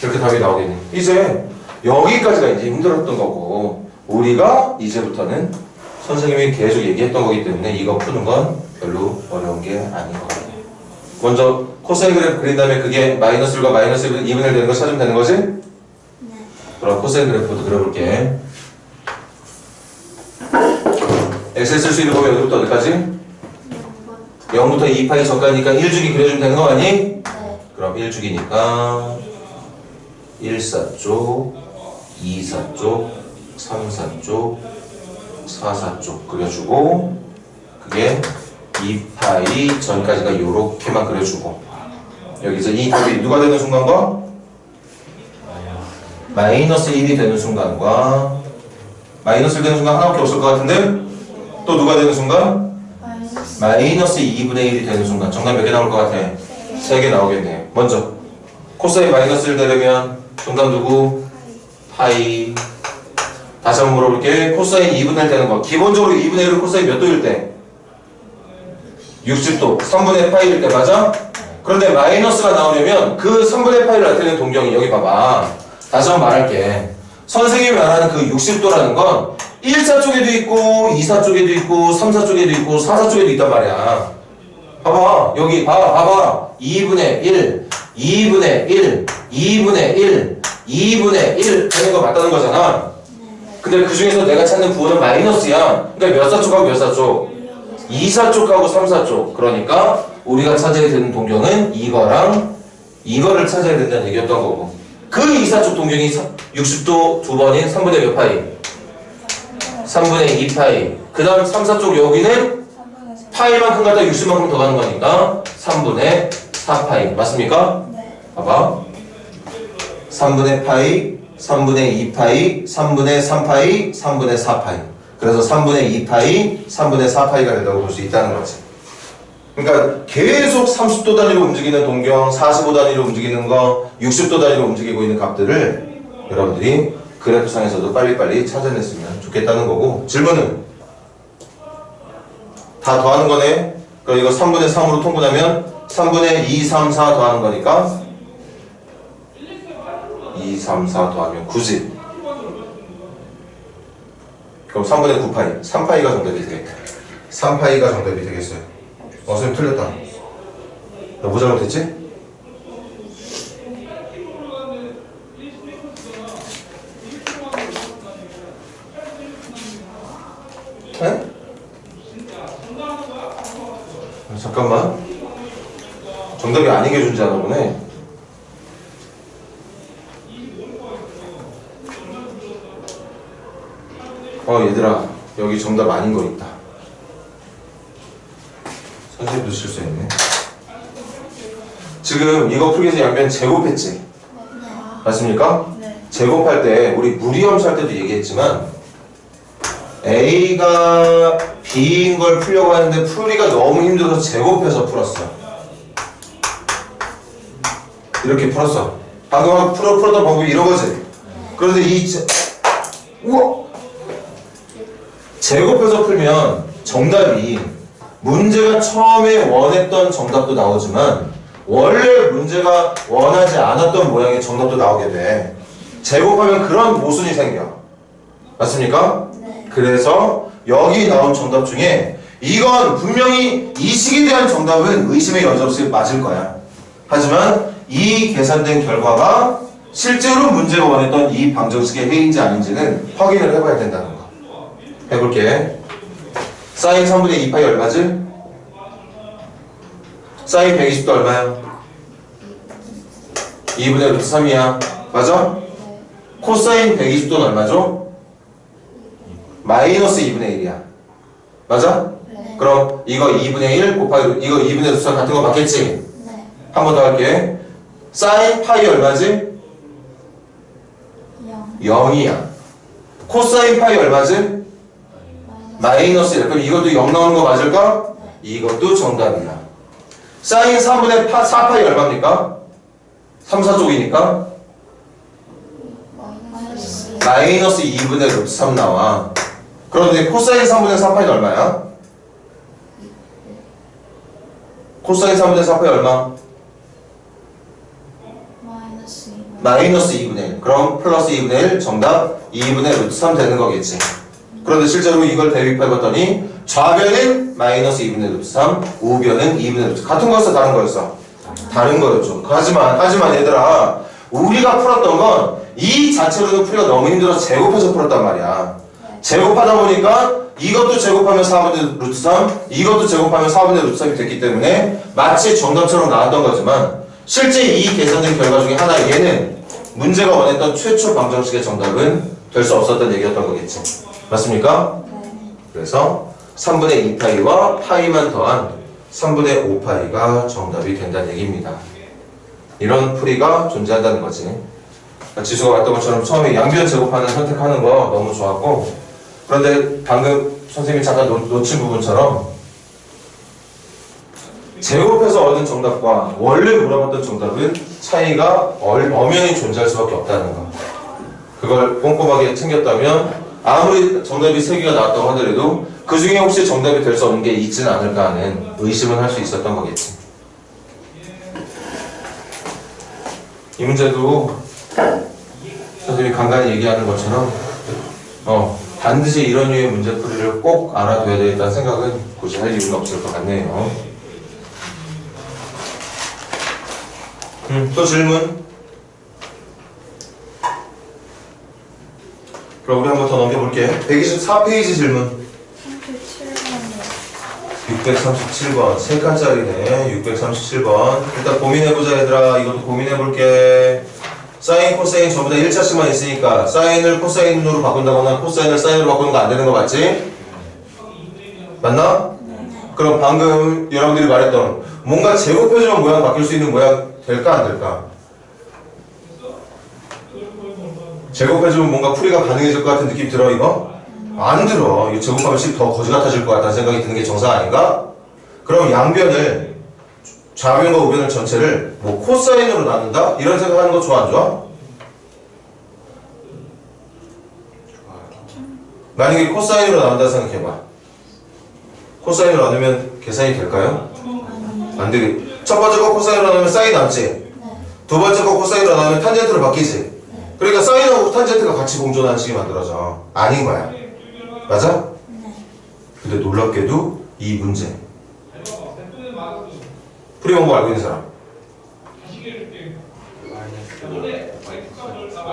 이렇게 답이 나오겠네. 이제 여기까지가 이제 힘들었던 거고 우리가 이제부터는 선생님이 계속 얘기했던 거기 때문에 이거 푸는 건 별로 어려운 게 아닌 것 같아요. 먼저 코사인 그래프 그린 다음에 그게 마이너스 1과 마이너스 2분의 1 되는 거 찾으면 되는 거지? 그럼 코사인 그래프도 그려볼게. 엑셀 쓸 수 있는 범위 어디부터 어디까지? 0부터 2파이 저까지니까 1주기 그려주면 되는 거 아니? 네. 그럼 1주기니까 1사쪽, 2사쪽, 3사쪽, 4사쪽 그려주고 그게 2파이 전까지가 요렇게만 그려주고 여기서 이 답이 누가 되는 순간과 마이너스 1이 되는 순간과 마이너스 1 되는 순간 하나밖에 없을 것 같은데 또 누가 되는 순간? 마이너스 2분의 1이 되는 순간 정답 몇 개 나올 것 같아? 3개 나오겠네. 먼저 코사인 마이너스 1 되려면 정답 누구? 파이. 다시 한번 물어볼게. 코사인 2분의 1 되는 거 기본적으로 2분의 1은 코사인 몇 도일 때? 60도 3분의 파이일 때 맞아? 그런데 마이너스가 나오려면 그 3분의 파이를 나타내는 동경이 여기 봐봐. 다시 한번 말할게. 선생님이 말하는 그 60도라는 건 1사 쪽에도 있고 2사 쪽에도 있고 3사 쪽에도 있고 4사 쪽에도 있단 말이야. 봐봐 여기 봐봐 2분의 1 2분의 1 2분의 1 2분의 1 되는 거 맞다는 거잖아. 근데 그 중에서 내가 찾는 부호는 마이너스야. 그러니까 몇 사 쪽하고 몇 사 쪽? 2사 쪽하고 3사 쪽. 그러니까 우리가 찾아야 되는 동경은 이거랑 이거를 찾아야 된다는 얘기였던 거고 그 2사 쪽 동경이 60도 두 번인 3분의 몇 파이? 3분의 2파이. 그 다음 3사 쪽 여기는 파이만큼 갖다 60만큼 더 가는 거니까 3분의 4파이. 맞습니까? 네. 봐봐. 3분의 파이, 3분의 2파이, 3분의 3파이, 3분의 4파이. 그래서 3분의 2파이, 3분의 4파이가 된다고 볼 수 있다는 거지. 그러니까 계속 30도 단위로 움직이는 동경, 45 단위로 움직이는 거, 60도 단위로 움직이고 있는 값들을 여러분들이 그래프상에서도 빨리빨리 찾아냈으면 좋겠다는 거고 질문은 다 더하는 거네. 그럼 이거 3분의 3으로 통분하면 3분의 2, 3, 4 더하는 거니까 2, 3, 4 더하면 9지. 그럼 3분의 9파이, 3파이가 정답이 되겠다. 3파이가 정답이 되겠어요. 선생님 틀렸다. 너 뭐 잘못했지? 네? 잠깐만. 정답이 아니게 준지하나 보네. 얘들아 여기 정답 아닌 거 있다. 선생님도 실수했네. 지금 이거 풀기 위해서 양변 제곱했지? 맞습니까? 네. 제곱할 때 우리 무리함수 할 때도 얘기했지만 A가 B인 걸 풀려고 하는데 풀기가 너무 힘들어서 제곱해서 풀었어. 이렇게 풀었어. 방금 풀었던 방법이 이런 거지. 그런데 우와! 제곱해서 풀면 정답이 문제가 처음에 원했던 정답도 나오지만 원래 문제가 원하지 않았던 모양의 정답도 나오게 돼. 제곱하면 그런 모순이 생겨. 맞습니까? 네. 그래서 여기 나온 정답 중에 이건 분명히 이 식에 대한 정답은 의심의 여지 없이 맞을 거야. 하지만 이 계산된 결과가 실제로 문제가 원했던 이 방정식의 해인지 아닌지는 확인을 해봐야 된다는 거. 해볼게. 사인 3분의 2파이 얼마지? 사인 120도 얼마야? 2분의 루트 3이야. 맞아? 코사인 120도는 얼마죠? 마이너스 2분의 1이야. 맞아? 네. 그럼 이거 2분의 1 곱하기 이거 2분의 루트 3 같은 거 맞겠지? 네. 한 번 더 할게. 사인 파이 얼마지? 0. 0이야. 코사인 파이 얼마지? 마이너스 1. 그럼 이것도 0 나오는 거 맞을까? 이것도 정답이야. 사인 3분의 4파이 얼마입니까? 3, 4쪽이니까 마이너스 2분의 루트 3 나와. 그런데 코사인 3분의 4파이는 얼마야? 코사인 3분의 4파이 얼마? 마이너스 2분의 1. 그럼 플러스 2분의 1 정답 2분의 루트 3 되는 거겠지. 그런데 실제로 이걸 대입해봤더니 좌변은 마이너스 2분의 루트 3, 우변은 2분의 루트 3. 같은 거였어 다른 거였어? 다른 거였죠. 하지만 얘들아 우리가 풀었던 건 이 자체로는 풀이가 너무 힘들어서 제곱해서 풀었단 말이야. 제곱하다 보니까 이것도 제곱하면 4분의 루트 3, 이것도 제곱하면 4분의 루트 3이 됐기 때문에 마치 정답처럼 나왔던 거지만 실제 이 계산된 결과 중에 하나 얘는 문제가 원했던 최초 방정식의 정답은 될 수 없었던 얘기였던 거겠지. 맞습니까? 그래서 3분의 2파이와 파이만 더한 3분의 5파이가 정답이 된다는 얘기입니다. 이런 풀이가 존재한다는 거지. 지수가 왔던 것처럼 처음에 양변 제곱하는 선택하는 거 너무 좋았고, 그런데 방금 선생님이 잠깐 놓친 부분처럼 제곱해서 얻은 정답과 원래 물어봤던 정답은 차이가 엄연히 존재할 수밖에 없다는 거. 그걸 꼼꼼하게 챙겼다면 아무리 정답이 3개가 나왔다고 하더라도 그 중에 혹시 정답이 될 수 없는 게 있지는 않을까 하는 의심은 할 수 있었던 거겠지. 이 문제도 선생님이 간간히 얘기하는 것처럼 반드시 이런 류의 문제풀이를 꼭 알아둬야 되겠다는 생각은 굳이 할 이유는 없을 것 같네요. 또 질문? 그럼 우리 한번 더 넘겨볼게. 124페이지 질문. 637번. 3칸짜리네. 637번. 일단 고민해보자 얘들아. 이것도 고민해볼게. 사인, 코사인 전부 다 1차씩만 있으니까 사인을 코사인으로 바꾼다거나 코사인을 사인으로 바꾸는 거 안 되는 거 맞지? 맞나? 그럼 방금 여러분들이 말했던 뭔가 제곱해주면 모양 바뀔 수 있는 모양 될까 안 될까? 제곱해주면 뭔가 풀이가 가능해질 것 같은 느낌 들어 이거? 안 들어. 이거 제곱하면 더 거지 같아질 것 같다는 생각이 드는 게 정상 아닌가? 그럼 양변을 좌변과 우변을 전체를 뭐 코사인으로 나눈다? 이런 생각하는 거 좋아 안 좋아? 만약에 코사인으로 나눈다 생각해봐. 코사인으로 나누면 계산이 될까요? 안 되겠. 첫 번째 거 코사인으로 나누면 사인 남지? 두 번째 거 코사인으로 나누면 탄젠트로 바뀌지? 그러니까 사인하고 탄젠트가 같이 공존하는 식이 만들어져. 아닌 거야. 맞아? 근데 놀랍게도 이 문제 풀이 방법 알고 있는 사람?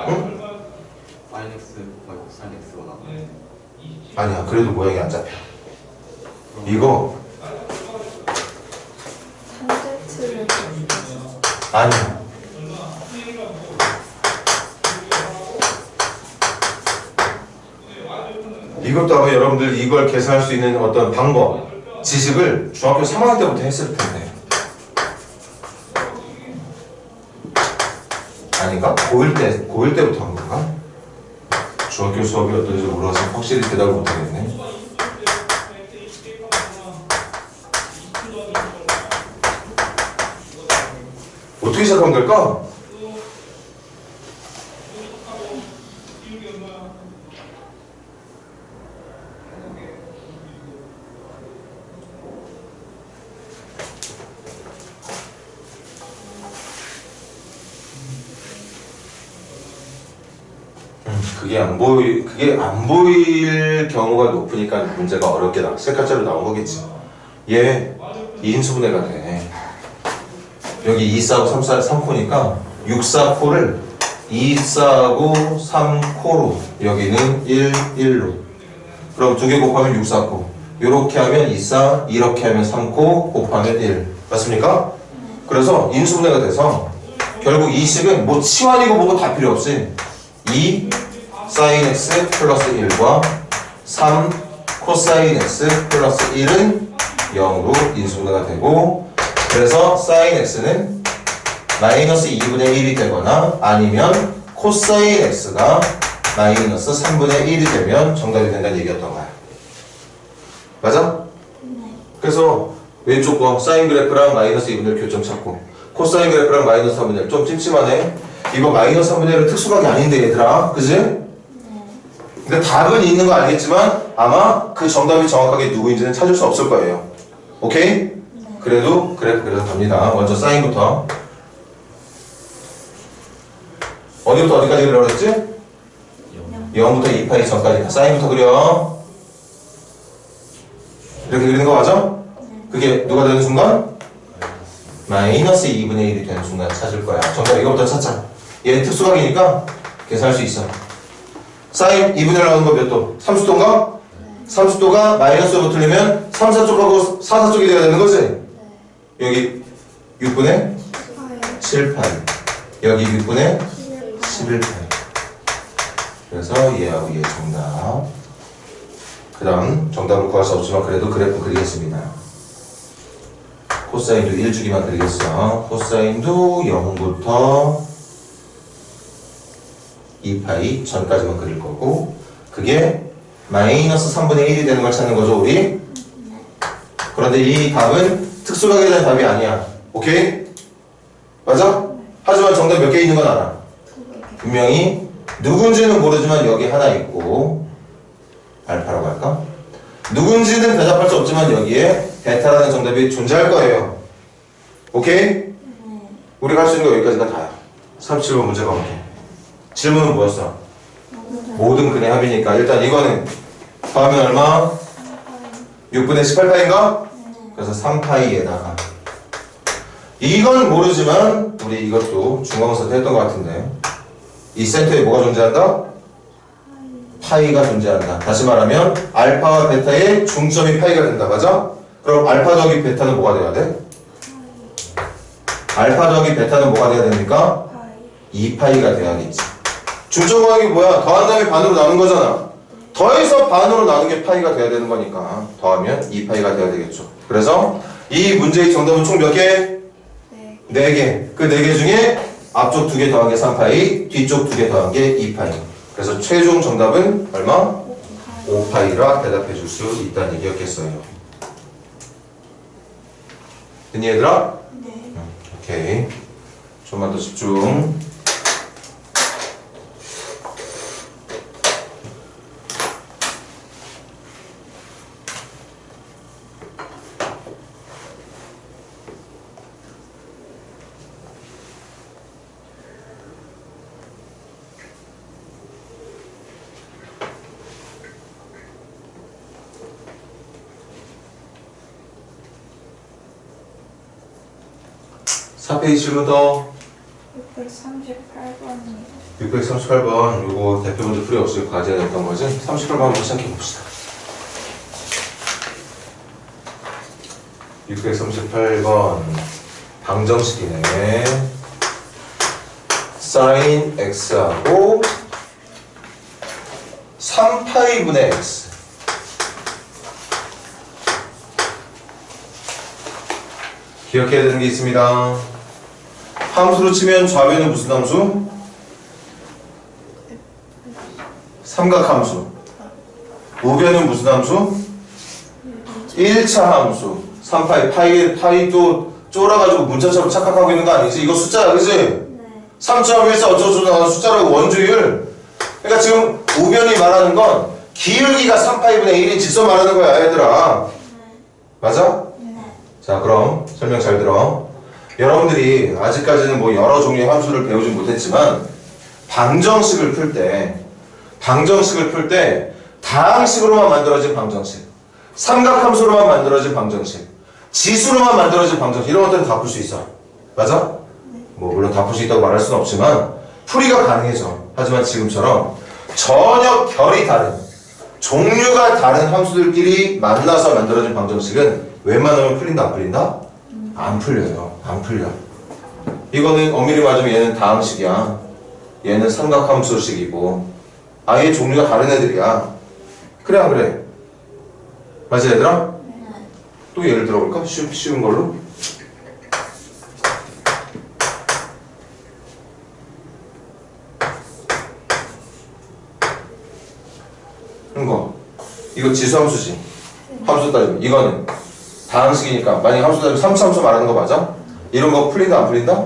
응? 아니야. 그래도 모양이 안 잡혀. 이거 아니야. 이것도 아마 여러분들 이걸 계산할 수 있는 어떤 방법, 지식을 중학교 3학년 때부터 했을 텐데. 아닌가? 고1 때부터 한 건가? 중학교 수업이 어떤지 몰라서 확실히 대답을 못하겠네. 어떻게 시작하면 될까? 그게 안 보일 경우가 높으니까 문제가 어렵게 세 칸짜리로 나온 거겠지. 얘 2인수분해가 돼. 여기 2, 4고 3, 4, 3코니까 6, 4코를 2, 4고 3코로 여기는 1, 1로. 그럼 두 개 곱하면 6, 4코. 요렇게 하면 2, 4, 이렇게 하면 3코 곱하면 1. 맞습니까? 그래서 인수분해가 돼서 결국 이 식은 뭐 치환이고 뭐고 다 필요 없이 2 사인 x 플러스 1과 3 코사인 x 플러스 1은 0으로 인수분해가 되고, 그래서 사인 x는 마이너스 2분의 1이 되거나 아니면 코사인 x가 마이너스 3분의 1이 되면 정답이 된다는 얘기였던 거야. 맞아? 그래서 왼쪽 거 사인 그래프랑 마이너스 2분의 1 교점 찾고, 코사인 그래프랑 마이너스 3분의 1 좀 찜찜하네. 이거 마이너스 3분의 1은 특수각이 아닌데 얘들아, 그지? 근데 답은 있는 거 알겠지만 아마 그 정답이 정확하게 누구인지는 찾을 수 없을 거예요. 오케이? 그래도 그래프 그래서 갑니다. 먼저 사인부터. 어디부터 어디까지 그리라고 했지? 0부터 2파이 전까지. 사인부터 그려. 이렇게 그리는 거 맞아? 그게 누가 되는 순간? 마이너스 2분의 1이 되는 순간 찾을 거야. 정답 이거부터 찾자. 얘는 특수각이니까 계산할 수 있어. 사인 2분의 1 나오는 거 몇 도? 30도인가? 30도가 마이너스로 붙으려면 3, 4쪽하고 4, 4쪽이 돼야 되는 거지? 여기 6분의 7, 8. 여기 6분의 11, 8. 그래서 얘하고 얘 정답. 그 다음 정답을 구할 수 없지만 그래도 그래프 그리겠습니다. 코사인도 1주기만 그리겠어. 코사인도 0부터 2파이 전까지만 그릴 거고 그게 마이너스 3분의 1이 되는 걸 찾는 거죠 우리? 그런데 이 답은 특수각에 대한 답이 아니야. 오케이? 맞아? 하지만 정답 몇 개 있는 건 알아. 분명히 누군지는 모르지만 여기 하나 있고 알파라고 할까? 누군지는 대답할 수 없지만 여기에 베타라는 정답이 존재할 거예요. 오케이? 우리가 할 수 있는 거 여기까지가 다야. 37번 문제가 오케이. 질문은 뭐였어? 모든 근의 합이니까 일단 이거는 더하면 얼마? 6분의 18파인가? 그래서 3파이에다가 이건 모르지만 우리 이것도 중앙에서 했던 것 같은데 이 센터에 뭐가 존재한다? 파이가 존재한다. 다시 말하면 알파와 베타의 중점이 파이가 된다. 맞아? 그럼 알파 더하기 베타는 뭐가 돼야 돼? 알파 더하기 베타는 뭐가 돼야 됩니까? 2파이가 돼야겠지. 중점 구하기 뭐야? 더한 다음에 반으로 나눈 거잖아. 더해서 반으로 나눈 게 파이가 돼야 되는 거니까 더하면 2파이가 돼야 되겠죠. 그래서 이 문제의 정답은 총 몇 개? 4개. 그 4개 중에 앞쪽 2개 더한 게 3파이, 뒤쪽 2개 더한 게 2파이. 그래서 최종 정답은 얼마? 5파이라 대답해 줄 수 있다는 얘기였겠어요. 됐니 얘들아? 네. 오케이. 좀만 더 집중. 페이지 질문 더 638번이요. 638번 요거 대표 문제 풀이 없이 과제가 됐던 거지? 38번 한번 시작해 봅시다. 638번 방정식이네. sin x하고 3파이분의 x 기억해야 되는 게 있습니다. 함수로 치면 좌변은 무슨 함수? 삼각함수. 우변은 무슨 함수? 1차 함수. 3파이. 파이도 쫄아가지고 문자처럼 착각하고 있는 거 아니지? 이거 숫자야, 그치? 네. 3.14 어쩌고저쩌고 나가는 숫자라고 원주율. 그러니까 지금 우변이 말하는 건 기울기가 3파이분의 1인 직선 말하는 거야, 얘들아. 맞아? 네. 자, 그럼 설명 잘 들어. 여러분들이 아직까지는 뭐 여러 종류의 함수를 배우진 못했지만 방정식을 풀 때 다항식으로만 만들어진 방정식, 삼각함수로만 만들어진 방정식, 지수로만 만들어진 방정식 이런 것들은 다 풀 수 있어. 맞아? 뭐 물론 다 풀 수 있다고 말할 수는 없지만 풀이가 가능해져. 하지만 지금처럼 전혀 결이 다른 종류가 다른 함수들끼리 만나서 만들어진 방정식은 웬만하면 풀린다 안 풀린다? 안 풀려요. 안 풀려. 이거는 엄밀히 말하면 얘는 다항식이야. 얘는 삼각함수식이고 아예 종류가 다른 애들이야. 그래 안 그래? 맞아 얘들아? 또 예를 들어볼까? 쉬운 걸로? 이거 지수함수지. 함수 따지면 이거는 다항식이니까 만약에 함수 따지면 3차 함수 말하는 거 맞아? 이런 거 풀린다 안 풀린다?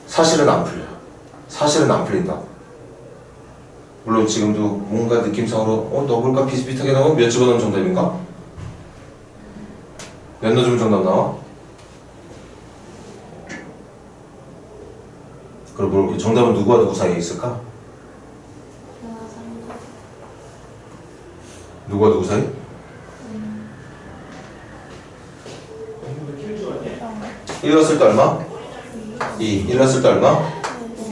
사실은 안 풀려. 사실은 안 풀린다. 물론 지금도 뭔가 느낌상으로 너볼까 비슷비슷하게 나오면 몇 집어넣으면 정답인가? 몇 넣어주면 정답 나와? 그리고 정답은 누구와 누구 사이에 있을까? 누구와 누구 사이? 1 넣었을 때 얼마? 2. 1 넣었을 때 얼마?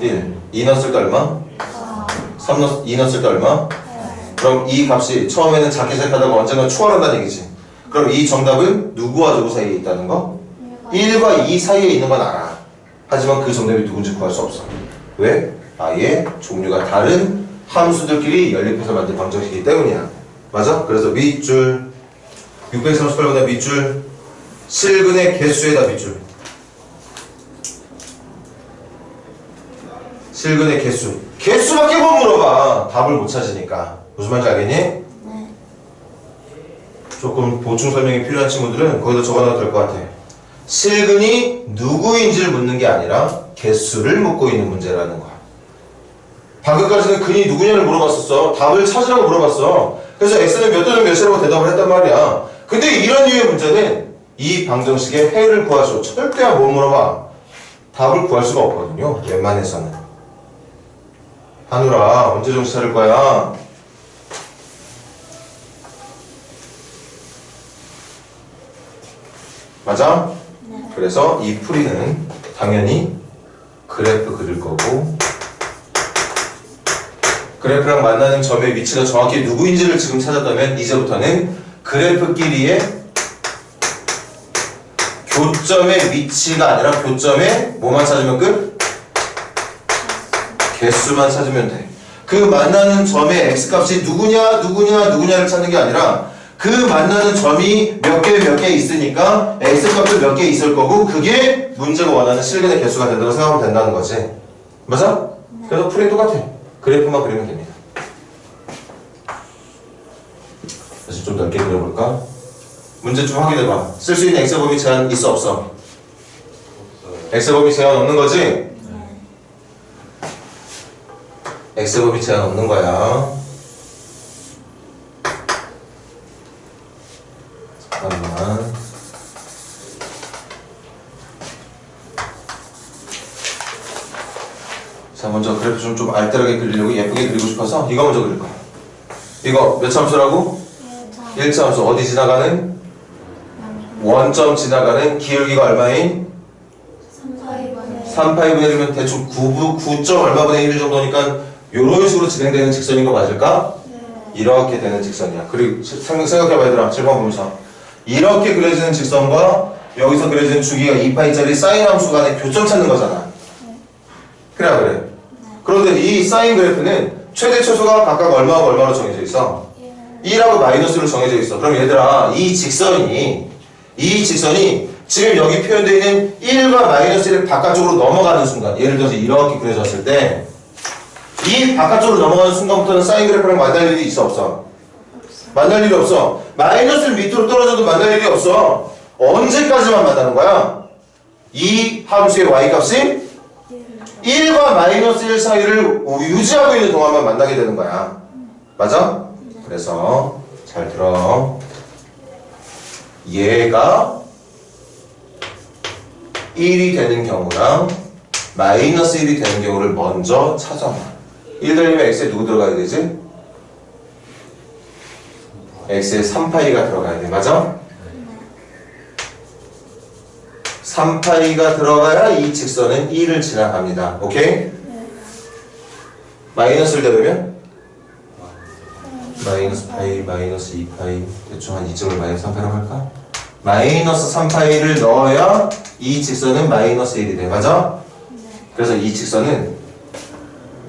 1. 2 넣었을 때 얼마? 2 넣었을 때 얼마? 그럼 이 값이 처음에는 작게 시작하다가 언젠가 초월한다는 얘기지. 그럼 이 정답은 누구와 누구 사이에 있다는 거? 1과 2 사이에 있는 건 알아. 하지만 그 정답이 누군지 구할 수 없어. 왜? 아예 종류가 다른 함수들끼리 연립해서 만든 방정식이기 때문이야. 맞아? 그래서 밑줄 638번의 밑줄 실근의 개수에다 밑줄 실근의 개수밖에 못 물어봐. 답을 못 찾으니까. 무슨 말인지 알겠니? 네. 조금 보충 설명이 필요한 친구들은 거기다 적어놔도 될 것 같아. 실근이 누구인지를 묻는 게 아니라 개수를 묻고 있는 문제라는 거야. 방금까지는 근이 누구냐를 물어봤었어. 답을 찾으라고 물어봤어. 그래서 x는 몇 또는 몇이라고 대답을 했단 말이야. 근데 이런 류의 문제는 이 방정식의 해를 구하시오. 절대 못 물어봐. 답을 구할 수가 없거든요. 웬만해서는. 하늘아, 언제 정신 차릴 거야? 맞아? 네. 그래서 이 풀이는 당연히 그래프 그릴 거고, 그래프랑 만나는 점의 위치가 정확히 누구인지를 지금 찾았다면 이제부터는 그래프끼리의 교점의 위치가 아니라 교점의 뭐만 찾으면 끝? 개수만 찾으면 돼. 그 만나는 점의 x값이 누구냐를 찾는 게 아니라 그 만나는 점이 몇 개 있으니까 x값도 몇 개 있을 거고 그게 문제가 원하는 실근의 개수가 된다고 생각하면 된다는 거지. 맞아? 그래서 풀이 똑같아. 그래프만 그리면 됩니다. 다시 좀 넓게 그려볼까? 문제 좀 확인해봐. 쓸 수 있는 x의 범위 제한 있어 없어? x의 범위 제한 없는 거지? x의 범위 제한 없는 거야. 잠깐만. 자, 먼저 그래프 좀 알뜰하게 그리려고 예쁘게 그리고 싶어서 이거 먼저 그릴 거야. 이거 몇 참수라고? 1참수. 어디 지나가는? 원점 지나가는 기울기가 얼마인? 3파이분의 1이면 대충 9점 얼마분의 1 정도니까 요런 식으로 진행되는 직선인 거 맞을까? 네. 이렇게 되는 직선이야. 그리고 생각해봐 얘들아. 7번 보면서 이렇게 그려지는 직선과 여기서 그려지는 주기가 2파이짜리 사인 함수 간의 교점 찾는 거잖아. 그래 그래. 그런데 이 사인 그래프는 최대 최소가 각각 얼마하고 얼마로 정해져 있어? 1하고 마이너스로 정해져 있어. 그럼 얘들아 이 직선이 지금 여기 표현되어 있는 1과 마이너스 1을 바깥쪽으로 넘어가는 순간, 예를 들어서 이렇게 그려졌을 때 이 바깥쪽으로 넘어가는 순간부터는 사인 그래프랑 만날 일이 있어 없어? 만날 일이 없어. 마이너스를 밑으로 떨어져도 만날 일이 없어. 언제까지만 만나는 거야? 이 함수의 y값이 1과 마이너스 1 사이를 유지하고 있는 동안만 만나게 되는 거야. 맞아? 그래서 잘 들어. 얘가 1이 되는 경우랑 마이너스 1이 되는 경우를 먼저 찾아놔. 1 되려면 x에 누구 들어가야 되지? x에 3파이가 들어가야 돼. 맞아? 3파이가 들어가야 이 직선은 1을 지나갑니다. 오케이? 마이너스를 대보면 마이너스 파이, 마이너스 2파이 대충 한 이쯤을 마이너스 3파이라고 할까? 마이너스 3파이를 넣어야 이 직선은 마이너스 1이 돼. 맞아? 그래서 이 직선은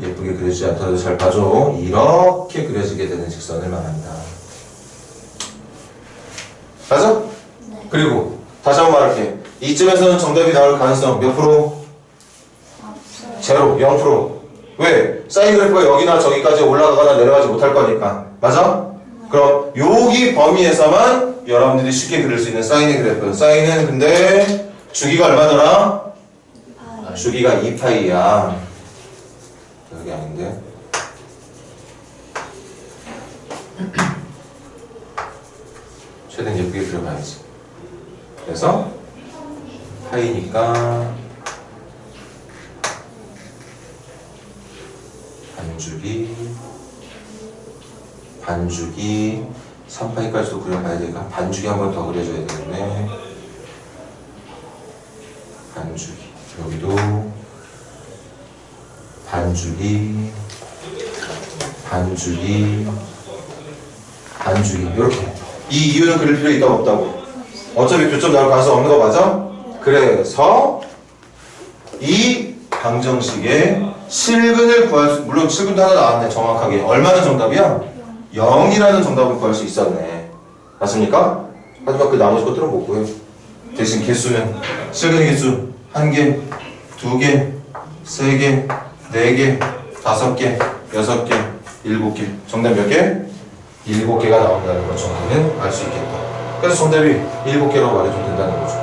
예쁘게 그려지지 않더라도 잘 봐줘. 이렇게 그려지게 되는 직선을 말합니다. 맞아? 그리고 다시 한번 말할게. 이쯤에서는 정답이 나올 가능성 몇 프로? 제로, 0%. 왜? 사인 그래프가 여기나 저기까지 올라가거나 내려가지 못할 거니까. 맞아? 그럼 여기 범위에서만 여러분들이 쉽게 그릴 수 있는 사인의 그래프. 사인은 근데 주기가 얼마더라? 주기가 2파이야. 여기 아닌데. 최대한 예쁘게 그려봐야지. 그래서 파이니까 반주기 3파이까지도 그려봐야 되니까 반주기 한 번 더 그려줘야 되겠네. 반주기 여기도 반주기 반주기 이렇게. 이 이유는 그릴 필요 있다고 없다고? 어차피 교점 나올 가능성 없는 거 맞아? 그래서 이 방정식의 실근을 구할 수, 물론 실근도 하나 나왔네 정확하게. 얼마나 정답이야? 0이라는 정답을 구할 수 있었네. 맞습니까? 하지만 그 나머지 것들은 못 구해요. 대신 개수는 실근의 개수 1개, 2개, 3개, 4개, 5개, 6개, 7개. 정답 몇 개? 7개가 나온다는 것 정도는 알 수 있겠다. 그래서 정답이 7개라고 말해주면 된다는 거죠.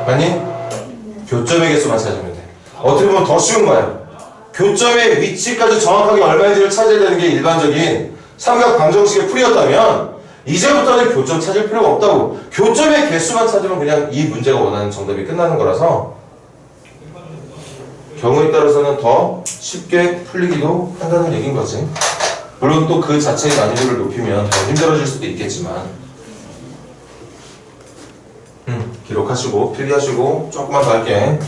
아니? 교점의 개수만 찾으면 돼. 어떻게 보면 더 쉬운 거야. 교점의 위치까지 정확하게 얼마인지를 찾아야 되는 게 일반적인 삼각 방정식의 풀이였다면 이제부터는 교점 찾을 필요가 없다고. 교점의 개수만 찾으면 그냥 이 문제가 원하는 정답이 끝나는 거라서 경우에 따라서는 더 쉽게 풀리기도 한다는 얘기인 거지. 물론 또 그 자체의 난이도를 높이면 더 힘들어질 수도 있겠지만 기록하시고 필기하시고 조금만 더 할게.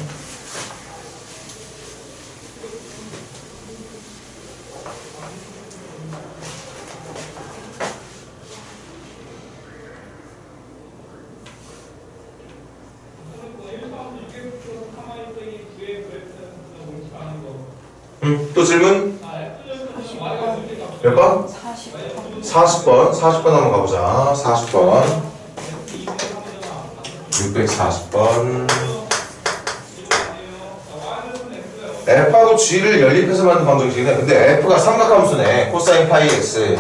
또 질문? 몇 번? 40번. 40번 한번 가보자. 40번. 640번. F하고 G를 연립해서 만든 방정식이네. 근데 F가 삼각함수네. 코사인 파이 X.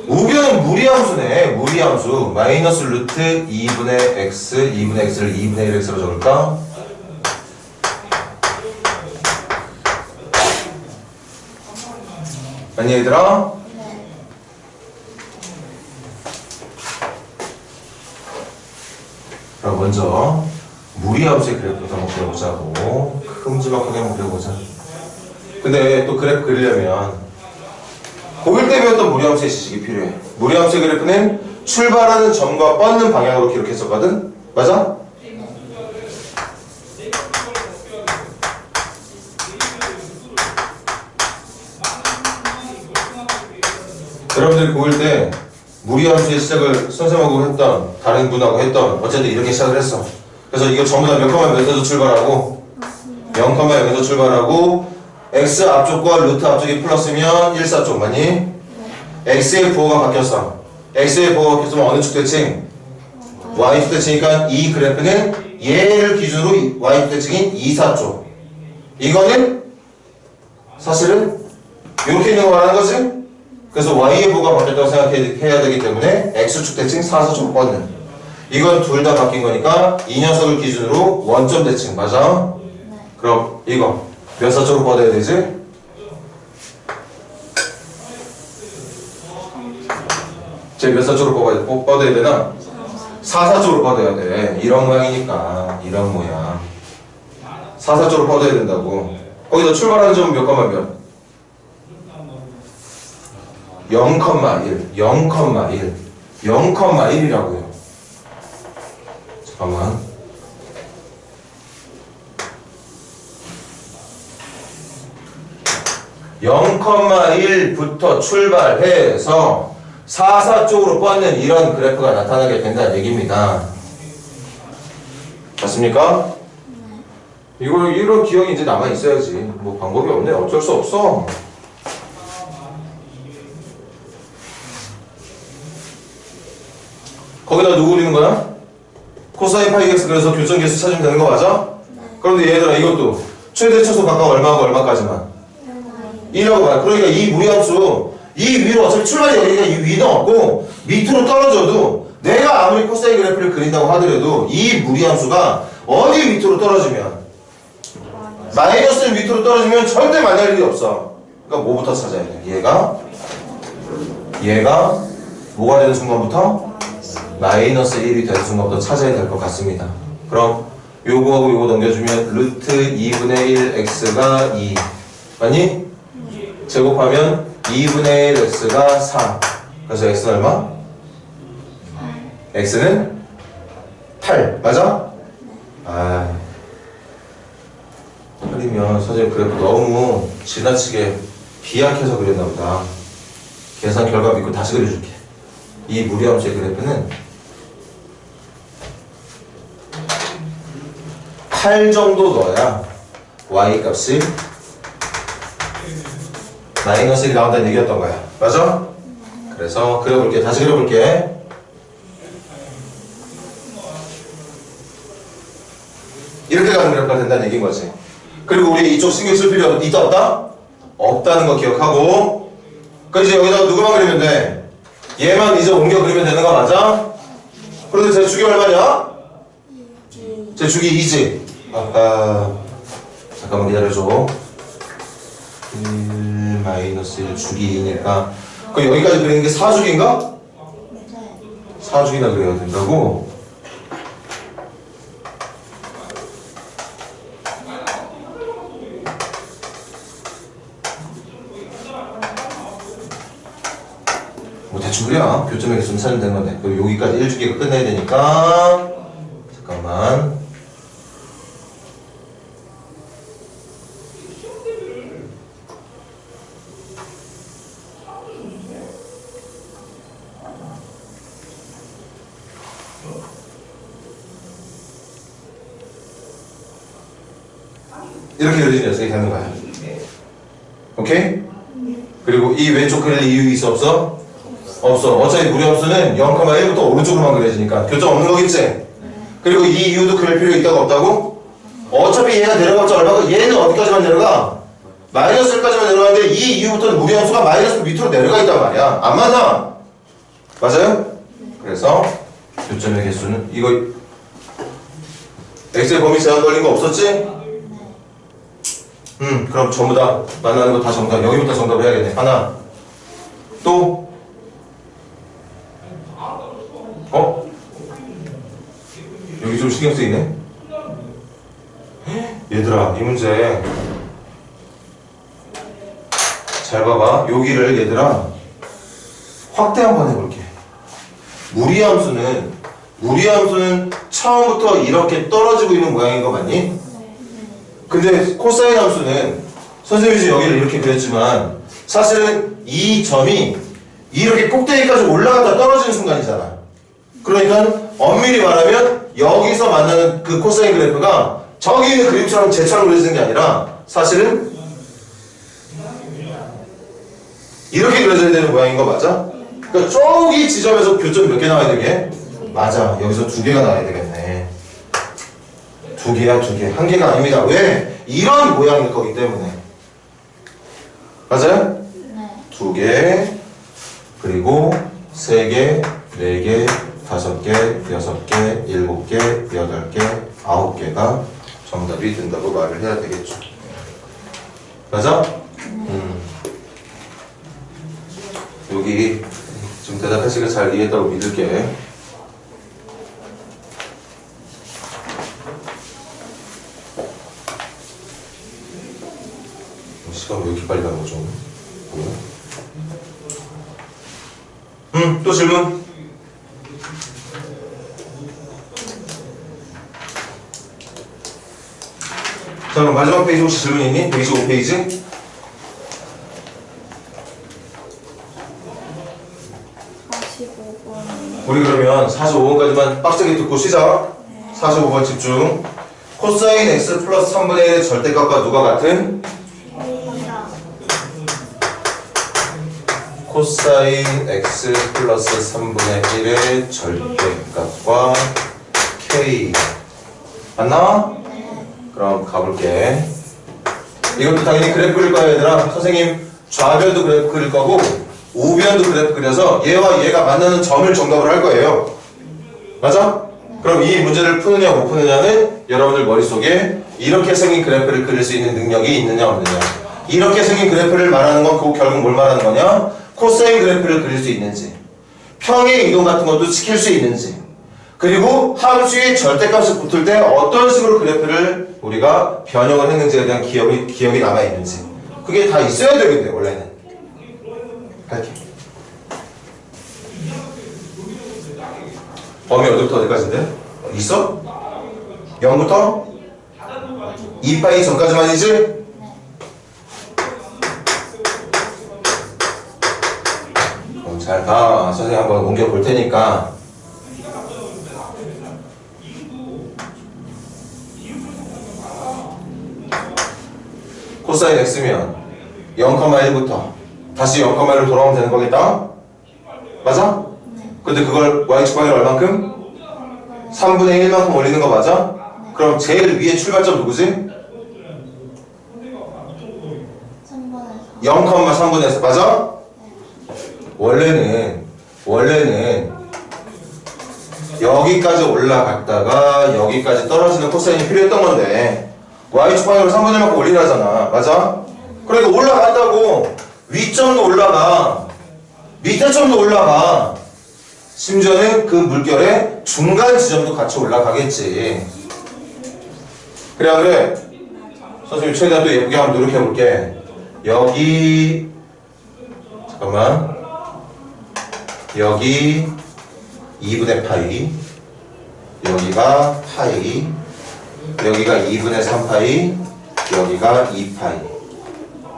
우변은 무리함수네. 무리함수. 마이너스 루트 2분의 X, 2분의 X를 2분의 1X로 적을까? 아니 얘들아? 네. 그럼 먼저 무리함수의 그래프부터 한번 그려보자고. 큼지막하게 한번 그려보자. 근데 또 그래프 그리려면 고1 때 배웠던 무리함수의 지식이 필요해. 무리함수의 그래프는 출발하는 점과 뻗는 방향으로 기록했었거든? 맞아? 여러분들이 고1 때 무리함수의 시작을 선생님하고 했던 다른 분하고 했던 어쨌든 이렇게 시작을 했어. 그래서 이거 전부 다 몇 컴마 몇에서 출발하고 0, 0에서 출발하고 x 앞쪽과 루트 앞쪽이 플러스면 1사쪽 맞니? x의 부호가 바뀌었어. x의 부호가 바뀌었으면 어느 축대칭? y 축대칭이니까 이 그래프는 얘를 기준으로 y 축대칭인 2사쪽. 이거는 사실은 이렇게 있는 거 말하는 거지? 그래서 y의 부호가 바뀌었다고 생각해야 되기 때문에 x축 대칭 4사쪽 뻗는. 이건 둘 다 바뀐 거니까 이 녀석을 기준으로 원점 대칭 맞아? 네. 그럼 이거 몇 사쪽으로 뻗어야 되지? 쟤 몇 사쪽으로 뻗어야 되나? 4사쪽으로 뻗어야 돼. 이런 모양이니까 이런 모양 4사쪽으로 뻗어야 된다고. 거기서 출발하는 점은 몇 컴마 몇? 0,1 0,1 0,1이라고요. 잠깐만. 0,1부터 출발해서 4사쪽으로 뻗는 이런 그래프가 나타나게 된다는 얘기입니다. 맞습니까? 이런 기억이 이제 남아 있어야지. 뭐 방법이 없네. 어쩔 수 없어. 거기다 누구 그리는 거야? 코사인 파이 x 그래서 교점 개수 찾으면 되는 거 맞아? 네. 그런데 얘들아 이것도 최대 최소 각각 얼마하고 얼마까지만 1하고 봐. 그러니까 이 무리함수 이 위로 어차피 출발이 여기가 이 위는 없고 밑으로 떨어져도 내가 아무리 코사인 그래프를 그린다고 하더라도 이 무리함수가 어디 밑으로 떨어지면 마이너스 밑으로 떨어지면 절대 만날 일이 없어. 그러니까 뭐부터 찾아야 돼? 얘가 뭐가 되는 순간부터? 마이너스 1이 되는 순간부터 찾아야 될 것 같습니다. 그럼 요거하고 요거 넘겨주면 루트 2분의 1 x가 2 맞니? 제곱하면 2분의 1 x가 4. 그래서 x는 얼마? x는 8 맞아? 아, 8이면 선생님 그래프 너무 지나치게 비약해서 그렸나 보다. 계산 결과 믿고 다시 그려줄게. 이 무리함수의 그래프는 8 정도 넣어야 y 값이 마이너스 1이 나온다는 얘기였던 거야. 맞아? 그래서 그려볼게. 다시 그려볼게. 이렇게 가는 그래프가 된다는 얘기인 거지. 그리고 우리 이쪽 신경 쓸 필요 있다 없다? 없다는 거 기억하고. 그 이제 여기다가 누구만 그리면 돼? 얘만 이제 옮겨 그리면 되는 거 맞아? 그런데 제 축이 얼마냐? 제 축이 2지. 아까 잠깐만 기다려줘. 1 마이너스 1 축이 2니까 그럼 여기까지 그리는 게 4축인가? 네. 4축이나 그려야 된다고? 뭐 대충 그려. 교점의 개수는 찾으면 되는 건데. 그리고 여기까지 1주기가 끝내야 되니까 잠깐만. 이렇게 그려진 녀석이 되는 거야. 오케이? 그리고 이 왼쪽 그릴 이유 있어 없어? 없어. 어차피 무리함수는 0,1부터 오른쪽으로만 그려지니까 교점 없는 거겠지? 그리고 이 이유도 그릴 필요 있다고 없다고? 어차피 얘가 내려가봤자 얼마고 얘는 어디까지만 내려가? 마이너스 1까지만 내려가는데 이 이유부터는 무리함수가 마이너스 밑으로 내려가 있단 말이야. 안 맞나? 맞아요? 그래서 교점의 개수는 이거 x의 범위 제한 걸린 거 없었지? 그럼 전부 다 만나는 거 다 정답. 여기부터 정답을 해야겠네. 하나. 또? 여기 좀 신경 쓰이네? 얘들아, 이 문제. 잘 봐봐. 여기를 얘들아, 확대 한번 해볼게. 무리함수는 처음부터 이렇게 떨어지고 있는 모양인 거 맞니? 근데 코사인 함수는 선생님이 여기를 이렇게 그렸지만 사실은 이 점이 이렇게 꼭대기까지 올라갔다 떨어지는 순간이잖아. 그러니까 엄밀히 말하면 여기서 만나는 그 코사인 그래프가 저기 있는 그림처럼 Z처럼 그려지는 게 아니라 사실은 이렇게 그려져야 되는 모양인 거 맞아? 그러니까 저기 지점에서 교점 몇 개 나와야 되게? 맞아. 여기서 2개가 나와야 되겠네. 2개야, 2개. 1개가 아닙니다. 왜? 이런 모양일 거기 때문에. 맞아요? 네. 2개, 그리고 3개, 4개, 5개, 6개, 7개, 8개, 9개가 정답이 된다고 말을 해야 되겠죠. 맞아? 여기 좀 대답하시길 잘 이해했다고 믿을게. 시간 왜 이렇게 빨리 가는 거죠? 또 질문? 자, 그럼 마지막 페이지 혹시 질문 있니? 125페이지? 우리 그러면 45번까지만 빡세게 듣고 시작. 45번 집중. 코사인 x 플러스 3분의 1의 절대값과 누가 같은? 코사인 x 플러스 3분의 1의 절대값과 k 맞나? 그럼 가볼게. 이것도 당연히 그래프 그릴 거야 얘들아. 선생님 좌변도 그래프 그릴 거고 우변도 그래프 그려서 얘와 얘가 만나는 점을 정답을 할 거예요. 맞아? 그럼 이 문제를 푸느냐 못 푸느냐는 여러분들 머릿속에 이렇게 생긴 그래프를 그릴 수 있는 능력이 있느냐 없느냐. 이렇게 생긴 그래프를 말하는 건 그 결국 뭘 말하는 거냐? 코사인 그래프를 그릴 수 있는지, 평의 이동 같은 것도 지킬 수 있는지, 그리고 함수의 절대값을 붙을 때 어떤 식으로 그래프를 우리가 변형을 했는지에 대한 기억이 남아있는지, 그게 다 있어야 되겠네 원래는. 갈게. 범위 어디부터 어디까지인데? 있어? 0부터 2파이 전까지만이지? 잘 봐. 선생님 한번 옮겨 볼 테니까. 코사인 x면 0,1부터 다시 0,1로 돌아오면 되는 거겠다? 맞아? 근데 그걸 y축 방향 얼만큼? 3분의 1만큼 올리는 거 맞아? 그럼 제일 위에 출발점 누구지? 0,3분의 4 맞아? 원래는 여기까지 올라갔다가 여기까지 떨어지는 코사인이 필요했던 건데 y축 방향으로 3분의 1만큼 올리라잖아. 맞아? 그러니까 올라간다고 위점도 올라가 밑에 점도 올라가 심지어는 그 물결의 중간 지점도 같이 올라가겠지. 그래 안 그래? 선생님 최대한 또 예쁘게 한번 노력해 볼게. 여기 잠깐만 여기 2분의 파이 여기가 파이 여기가 2분의 3파이 여기가 2파이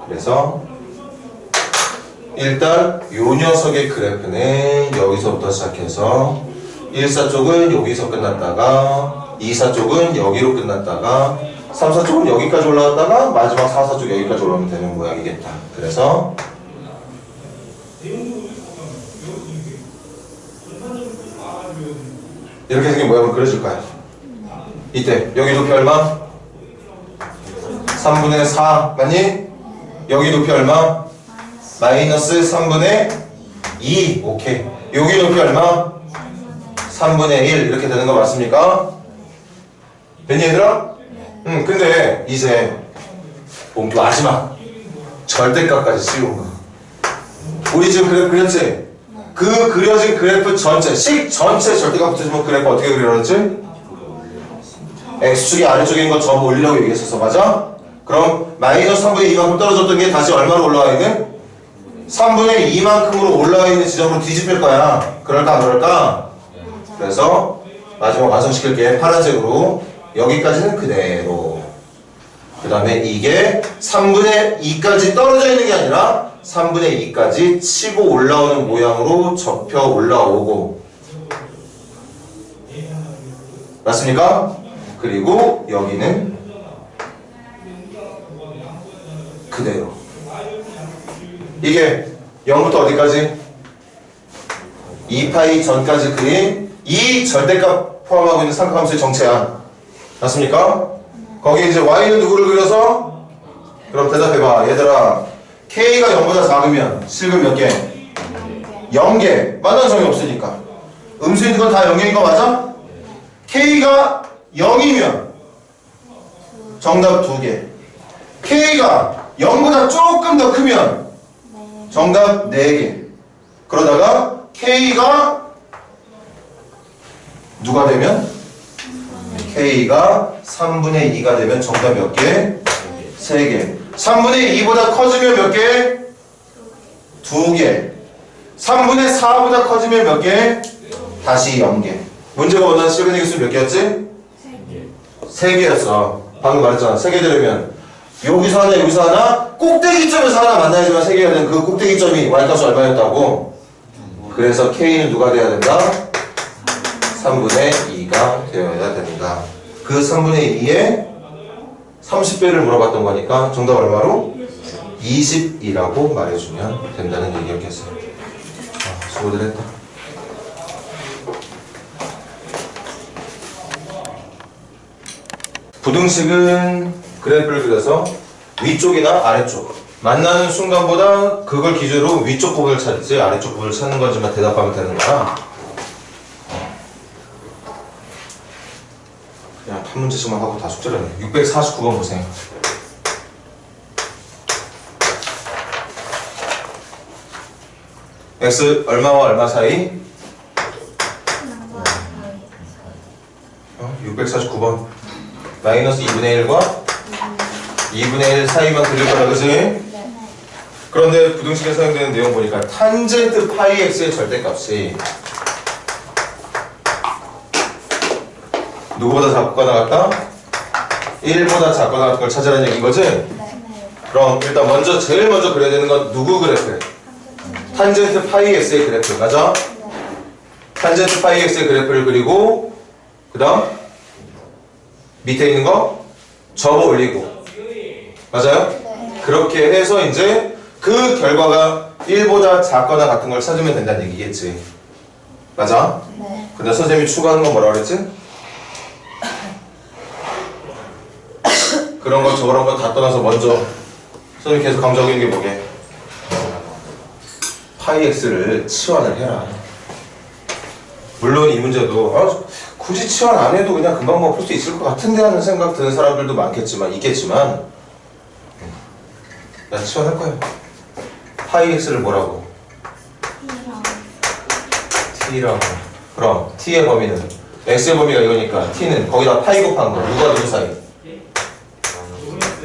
그래서 일단 요 녀석의 그래프는 여기서부터 시작해서 1사 쪽은 여기서 끝났다가 2사 쪽은 여기로 끝났다가 3사 쪽은 여기까지 올라갔다가 마지막 4사 쪽 여기까지 올라오면 되는 모양이겠다. 그래서 이렇게 생긴 모양을 그려줄 거야. 이때 여기 높이 얼마? 3분의 4 맞니? 여기 높이 얼마? 마이너스 3분의 2 오케이. 여기 높이 얼마? 3분의 1 이렇게 되는 거 맞습니까? 됐니 얘들아? 근데 이제 봉투 마지막 절대값까지 씌운 거 우리 지금 그래프 그렸지? 그 그려진 그래프 전체 식 전체 절대값 붙여주면 그래프 어떻게 그려졌지? X축이 아래쪽에 있는 거 전부 올리라고 얘기했었어. 맞아? 그럼 마이너스 3분의 2만큼 떨어졌던 게 다시 얼마로 올라와 있는? 3분의 2만큼으로 올라와 있는 지점으로 뒤집힐 거야. 그럴까 안 그럴까? 그래서 마지막 완성시킬게. 파란색으로 여기까지는 그대로 그 다음에 이게 3분의 2까지 떨어져 있는 게 아니라 3분의 2까지 치고 올라오는 모양으로 접혀 올라오고 맞습니까? 그리고 여기는 그대로 이게 0부터 어디까지? 2파이 전까지 그린 이 절대값 포함하고 있는 삼각함수의 정체야. 맞습니까? 거기 이제 y는 누구를 그려서? 그럼 대답해봐. 얘들아 k가 0보다 작으면 실금 몇 개? 0개. 만난 성이 없으니까. 음수인 건 다 0개인 거 맞아? k가 0이면 정답 2개. k가 0보다 조금 더 크면 정답 4개. 그러다가 k가 누가 되면? k가 3분의 2가 되면 정답 몇 개? 3개. 3분의 2보다 커지면 몇 개? 2개. 3분의 4보다 커지면 몇 개? 다시 0개. 문제가 원하는 실근의 개수는 몇 개였지? 3개였어. 방금 말했잖아. 3개 되려면 여기서 하나 여기서 하나 꼭대기점에서 하나 만나야지만 3개가 되는 그 꼭대기점이 y값이 얼마였다고? 그래서 k는 누가 돼야 된다? 3분의 2가 되어야 된다. 그 3분의 2에 30배를 물어봤던 거니까 정답 얼마로? 20이라고 말해주면 된다는 얘기였겠어요. 수고들 했다. 부등식은 그래프를 그려서 위쪽이나 아래쪽 만나는 순간보다 그걸 기준으로 위쪽 부분을 찾지 아래쪽 부분을 찾는 건지만 대답하면 되는 거야. 그냥 한 문제씩만 하고 다 숙제를 해. 649번 보세요. x 얼마와 얼마 사이? 649번 마이너스 2분의 1과 2분의 1 사이만 그릴 거다, 그치? 그런데 부등식에 사용되는 내용 보니까 탄젠트 파이 x의 절대값이 누구보다 작거나 같다? 1보다 작거나 같은 걸 찾으라는 얘기인 거지? 그럼 일단 제일 먼저 그려야 되는 건 누구 그래프야? 탄젠트 파이 x의 그래프 맞아? 네. 탄젠트 파이 x의 그래프를 그리고 그 다음 밑에 있는 거 접어 올리고 맞아요? 네. 그렇게 해서 이제 그 결과가 1보다 작거나 같은 걸 찾으면 된다는 얘기겠지 맞아? 네. 근데 선생님이 추가하는 건 뭐라 그랬지? 그런 거 저런 거 다 떠나서 먼저 선생님이 계속 강조하고 있는 게 뭐게? 파이 x를 치환을 해라. 물론 이 문제도 굳이 치환 안 해도 그냥 금방 뭐 풀 수 있을 것 같은데 하는 생각 드는 사람들도 있겠지만 난 치환할 거야. 파이 x를 뭐라고? t라고. 그럼 t의 범위는 x의 범위가 이거니까 t는 거기다 파이 곱한 거 누가 누구 사이?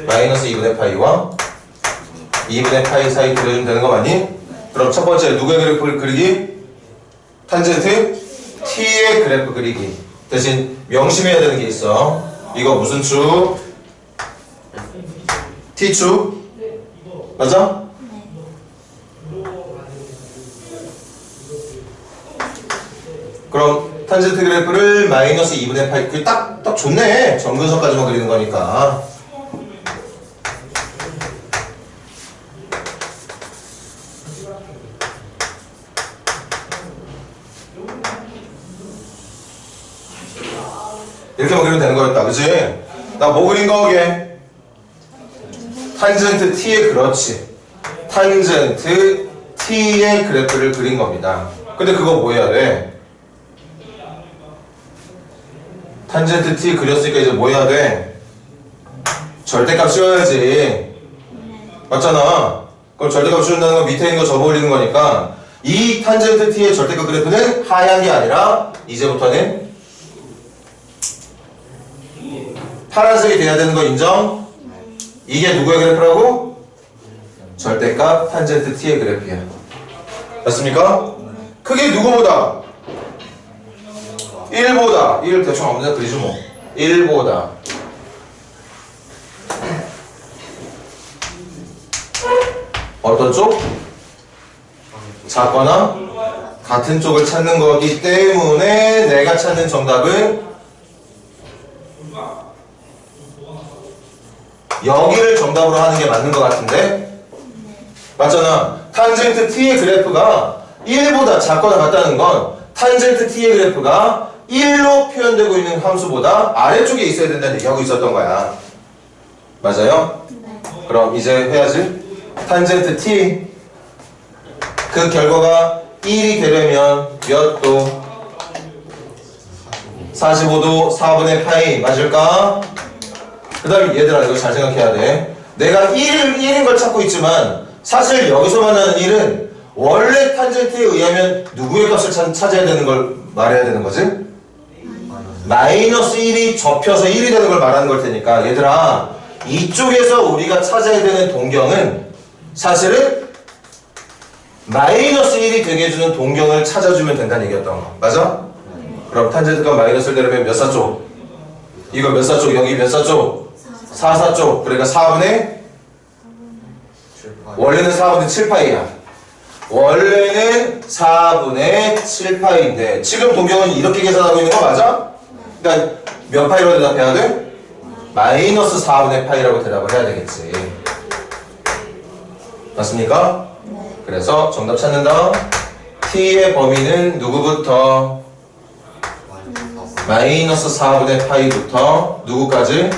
마이너스 2분의 파이와 2분의 파이 사이 그려주면 되는 거 맞니? 그럼 첫 번째 누구의 그래프를 그리기? 탄젠트 t의 그래프 그리기. 대신 명심해야 되는 게 있어. 이거 무슨 축? t축? 맞아? 그럼 탄젠트 그래프를 마이너스 2분의 파이 그게 딱 좋네. 점근선까지만 그리는 거니까. 이렇게만 그리면 되는 거였다. 그치? 나 뭐 그린 거게? 탄젠트 t의 그렇지. 탄젠트 t의 그래프를 그린 겁니다. 근데 그거 뭐 해야 돼? 탄젠트 t 그렸으니까 이제 뭐 해야 돼? 절대값 씌워야지. 맞잖아. 그럼 절대값 씌운다는 건 밑에 있는 거 접어 올리는 거니까 이 탄젠트 t의 절대값 그래프는 하얀 게 아니라 이제부터는 파란색이 돼야 되는 거 인정? 이게 누구의 그래프라고? 절대값 탄젠트 t의 그래프야. 맞습니까? 크게 누구보다? 1보다 1 대충 아무 데나 그리지 뭐 1보다 어떤 쪽? 작거나 같은 쪽을 찾는 거기 때문에 내가 찾는 정답은 여기를 정답으로 하는 게 맞는 것 같은데? 맞잖아. 탄젠트 t의 그래프가 1보다 작거나 같다는 건 탄젠트 t의 그래프가 1로 표현되고 있는 함수보다 아래쪽에 있어야 된다는 얘기하고 있었던 거야. 맞아요? 네. 그럼 이제 해야지. 탄젠트 t 그 결과가 1이 되려면 몇 도? 45도 4분의 파이 맞을까? 그 다음에 얘들아 이거 잘 생각해야 돼. 내가 1인 걸 찾고 있지만 사실 여기서 말하는 1은 원래 탄젠트에 의하면 누구의 값을 찾아야 되는 걸 말해야 되는 거지? 마이너스 1이 접혀서 1이 되는 걸 말하는 걸 테니까 얘들아 이쪽에서 우리가 찾아야 되는 동경은 사실은 마이너스 1이 되게 해주는 동경을 찾아주면 된다는 얘기였던 거 맞아? 그럼 탄젠트가 마이너스를 내려면 몇 사쪽? 이거 몇 사쪽? 여기 몇 사쪽? 4사쪽. 그러니까 4분의 원래는 4분의 7파이야. 원래는 4분의 7파이인데 지금 동경은 이렇게 계산하고 있는 거 맞아? 그러니까 몇 파이로 대답해야 돼? 마이너스 4분의 파이라고 대답을 해야 되겠지. 맞습니까? 그래서 정답 찾는다. t의 범위는 누구부터? 마이너스 4분의 파이부터 누구까지?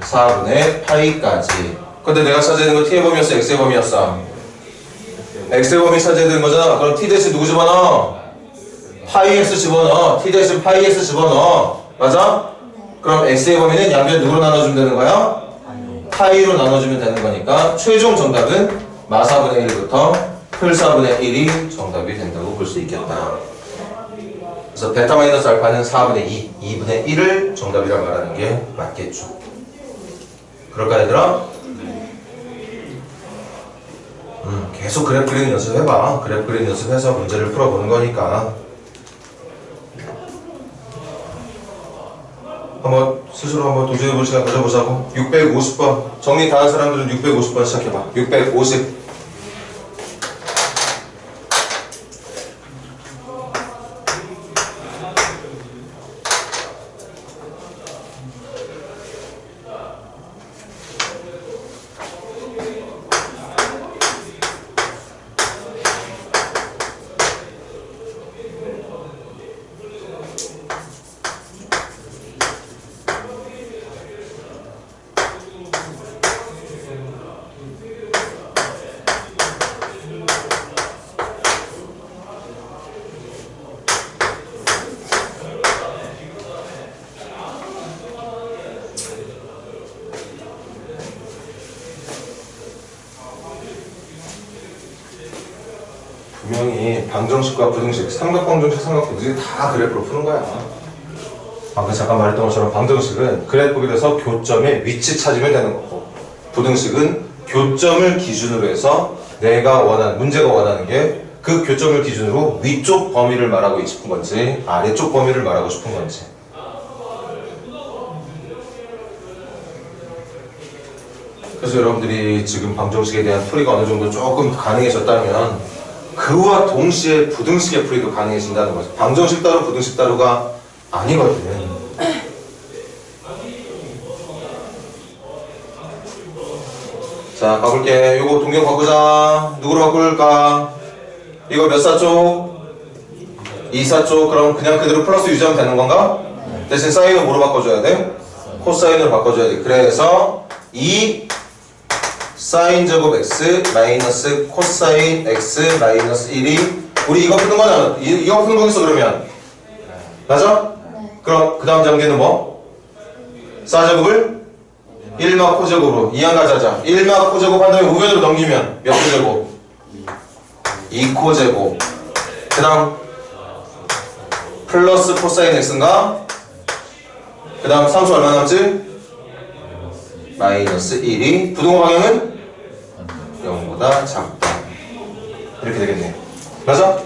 4분의 파이까지. 근데 내가 찾아야 되는 건 t의 범위였어? x의 범위였어? x의 범위 찾아야 되는 거잖아. 그럼 t 대신 누구 집어넣어? 파이 x 집어넣어. t 대신 파이 x 집어넣어. 맞아? 그럼 x의 범위는 양변 누구로 나눠주면 되는 거야? 파이로 나눠주면 되는 거니까 최종 정답은 마 4분의 1부터 풀 4분의 1이 정답이 된다고 볼 수 있겠다. 그래서 베타 마이너스 알파는 4분의 2, 2분의 1을 정답이라 말하는 게 맞겠죠. 그럴까 얘들아? 계속 그래프 그리는 연습해봐. 그래프 그리는 연습해서 문제를 풀어보는 거니까. 한번 스스로 한번 도전해볼 시간 가져보자고. 650번 정리 다 한 사람들은 650번 시작해봐. 650 분명히 방정식과 부등식, 삼각방정식, 삼각부등식 다 그래프로 푸는 거야. 아까 잠깐 말했던 것처럼 방정식은 그래프에 대해서 교점의 위치 찾으면 되는 거고, 부등식은 교점을 기준으로 해서 내가 원하는, 문제가 원하는 게 그 교점을 기준으로 위쪽 범위를 말하고 싶은 건지 아래쪽 범위를 말하고 싶은 건지. 그래서 여러분들이 지금 방정식에 대한 풀이가 어느 정도 조금 가능해졌다면 그와 동시에 부등식의 풀이도 가능해진다는 거죠. 방정식 따로 부등식 따로가 아니거든. 자, 가볼게. 요거 동경 바꾸자. 누구로 바꿀까? 이거 몇 사쪽? 2사쪽. 그럼 그냥 그대로 플러스 유지하면 되는 건가? 대신 사인은 뭐로 바꿔줘야 돼? 코사인으로 바꿔줘야 돼. 그래서 2 사인 제곱 x 마이너스 코사인 x 마이너스 1이 우리 이거 푸는 거잖아. 이거 푸는 거겠어 그러면. 맞아? 네. 그럼 그 다음 단계는 뭐? 4제곱을 1마 코제곱으로 이항 가자자. 1마 코제곱 한 다음에 우변으로 넘기면 몇 코제곱? 2코제곱. 그 다음 플러스 코사인 x인가? 그 다음 상수 얼마 남지? 마이너스 1이 부등호 방향은 0보다 작다. 이렇게 되겠네요. 맞아?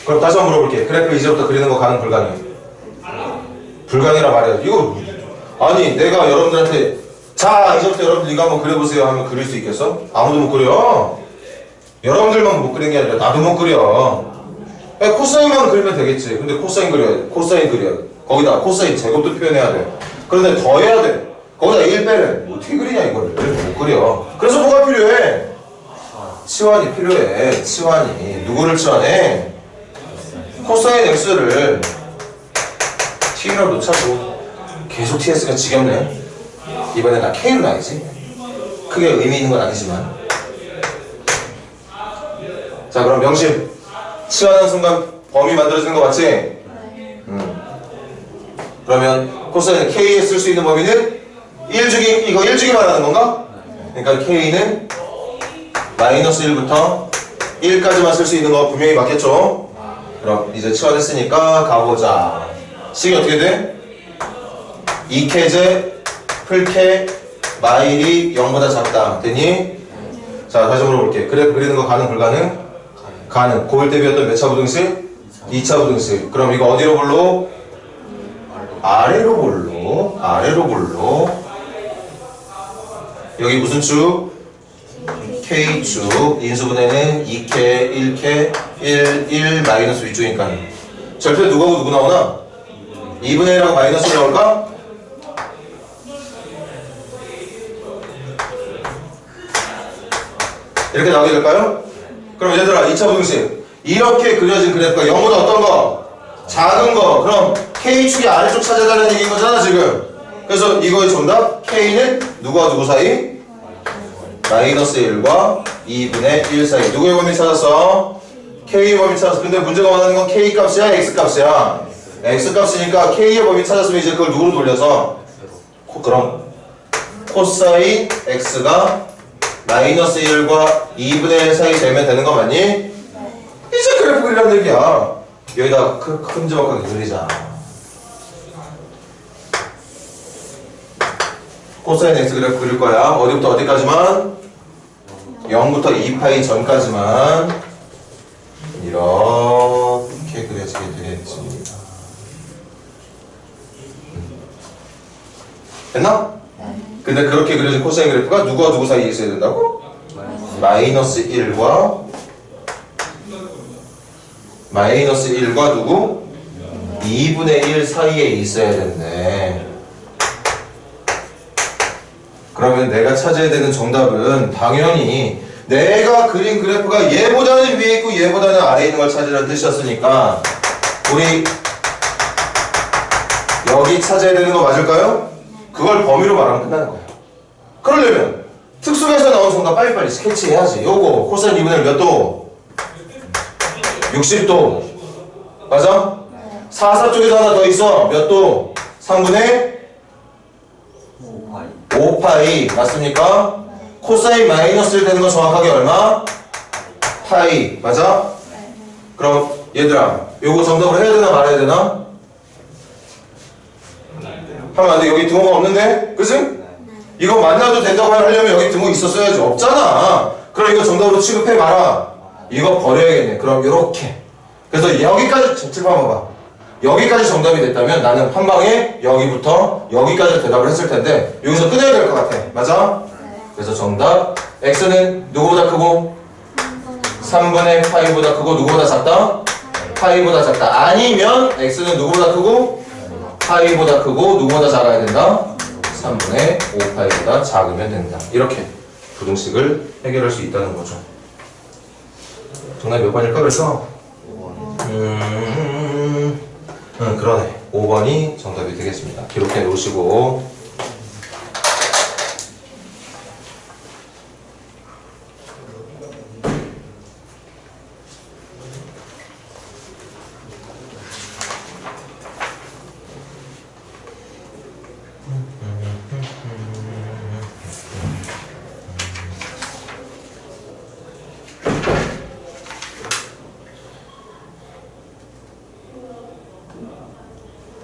그럼 다시 한번 물어볼게. 그래프 이제부터 그리는 거 가능 불가능? 불가능이라 말이야. 이거 아니 내가 여러분들한테 자 이제부터 여러분들 이거 한번 그려보세요 하면 그릴 수 있겠어? 아무도 못 그려. 여러분들만 못 그리는 게 아니라 나도 못 그려. 코사인만 그리면 되겠지. 근데 코사인 그려야 돼. 코사인 그려야 돼. 거기다 코사인 제곱도 표현해야 돼. 그런데 더 해야 돼. 거기다 1 빼래. 어떻게 그리냐 이거를. 못 그려. 그래서 뭐가 필요해? 치환이 필요해. 치환이. 누구를 치환해? 코사인 x를 t로 놓자고. 계속 ts가 지겹네. 이번엔 나 k로 나야지. 크게 의미 있는 건 아니지만. 자 그럼 명심. 치환하는 순간 범위 만들어지는 거 맞지? 네. 그러면 코사인 k에 쓸 수 있는 범위는 1주기, 이거 1주기 말하는 건가? 그러니까 k는 마이너스 1부터 1까지만 쓸 수 있는 거 분명히 맞겠죠? 그럼 이제 치환했으니까 가보자. 식이 어떻게 돼? 2k제 풀k 마일이 0보다 작다. 됐니? 자 다시 물어볼게. 그래프 그리는 거 가능 불가능? 가능. 고일 대비였던 몇 차 부등식? 2차 부등식. 그럼 이거 어디로 볼로? 아래로 볼로. 아래로 볼로. 여기 무슨 축? K축. 인수분해는 2K, 1K, 1 마이너스 위쪽이니까. 절표 누구하고 누구 나오나? 2분의 1하고 마이너스 1 나올까? 이렇게 나오게 될까요? 그럼 얘들아 2차 부등식. 이렇게 그려진 그래프가 0보다 어떤 거? 작은 거. 그럼 K축이 아래쪽 찾아달라는 얘기인 거잖아 지금. 그래서 이거의 정답 K는 누구와 누구 사이? 마이너스 1과 2분의 1 사이. 누구의 범위 찾았어? K의 범위 찾았어. 근데 문제가 원하는 건 K 값이야? X 값이야? X 값이니까 K의 범위 찾았으면 이제 그걸 누구로 돌려서 그럼 코사인 X가 마이너스 1과 2분의 1 사이 되면 되는 거 맞니? 이제 그래프 그리라는 얘기야. 여기다 큼지막하게 그리자. 코사인 X 그래프 그릴 거야. 어디부터 어디까지만? 0부터 2파이 전까지만 이렇게 그려지게 되겠습니다. 됐나? 근데 그렇게 그려진 코사인 그래프가 누구와 누구 사이에 있어야 된다고? 마이너스 1과 누구? 2분의 1 사이에 있어야 된대. 그러면 내가 찾아야 되는 정답은 당연히 내가 그린 그래프가 얘보다는 위에 있고 얘보다는 아래에 있는 걸 찾으라는 뜻이었으니까 우리 여기 찾아야 되는 거 맞을까요? 그걸 범위로 말하면 끝나는 거야. 그러려면 특수에서 나온 정답 빨리빨리 스케치해야지. 요거 코사인 2분의 1 몇 도? 60도. 맞아? 4사 쪽에도 하나 더 있어. 몇 도? 3분의 5파이. 맞습니까? 코사인 마이너스 1 되는 건 정확하게 얼마? 파이 맞아? 네. 그럼 얘들아 요거 정답으로 해야 되나 말아야 되나? 하면 안 돼. 여기 등호가 없는데? 그치? 이거 만나도 된다고 하려면 여기 등호 있었어야지. 없잖아. 그럼 이거 정답으로 취급해 봐라. 이거 버려야겠네. 그럼 요렇게. 그래서 여기까지 칠판봐봐. 여기까지 정답이 됐다면 나는 한 방에 여기부터 여기까지 대답을 했을 텐데 여기서 끊어야 될 것 같아. 맞아? 네. 그래서 정답 x는 누구보다 크고 3분의 파이보다 크고 누구보다 작다? 파이보다 작다. 아니면 x는 누구보다 크고 파이보다 크고 누구보다 작아야 된다? 3분의 5파이보다 작으면 된다. 이렇게 부등식을 해결할 수 있다는 거죠. 정답이 몇 번일까 그래서? 그러네. 5번이 정답이 되겠습니다. 기록해 놓으시고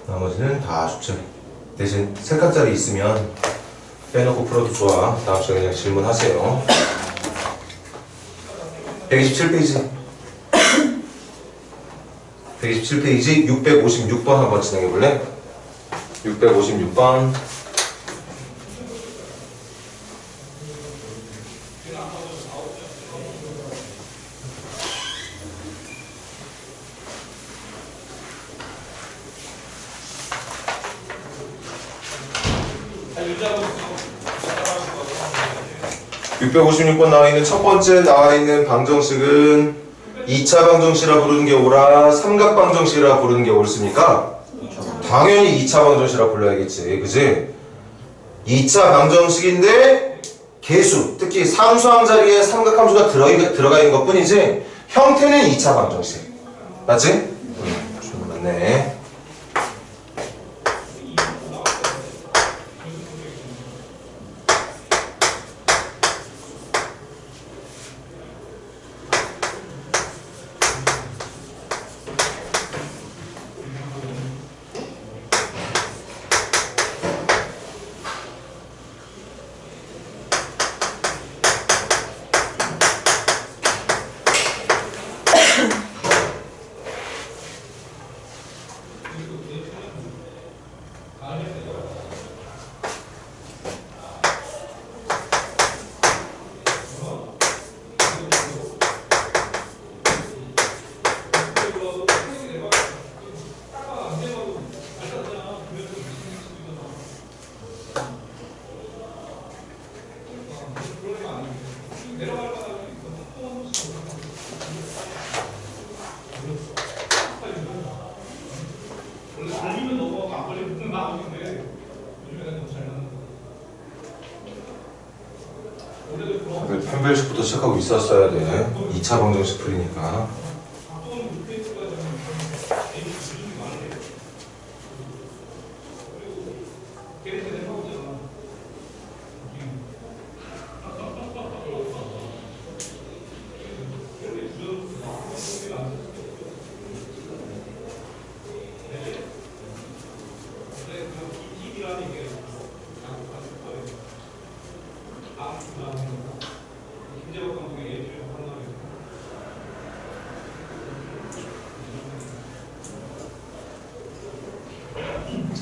나머지는 다 숙제. 대신 세 칸짜리 있으면 빼놓고 풀어도 좋아. 다음 시간에 그냥 질문하세요. 127페이지 127페이지 656번 한번 진행해볼래? 656번 (656번) 나와있는 첫 번째 나와있는 방정식은 2차 방정식이라 부르는 게 옳아? 삼각방정식이라 부르는 게 옳습니까? 당연히 2차 방정식이라 불러야겠지. 그지? 2차 방정식인데 개수, 특히 상수항 자리에 삼각함수가 들어가 있는 것 뿐이지 형태는 2차 방정식. 맞지? 맞네. 판별식부터 시작하고 있었어야 돼. 2차 방정식 풀이니까.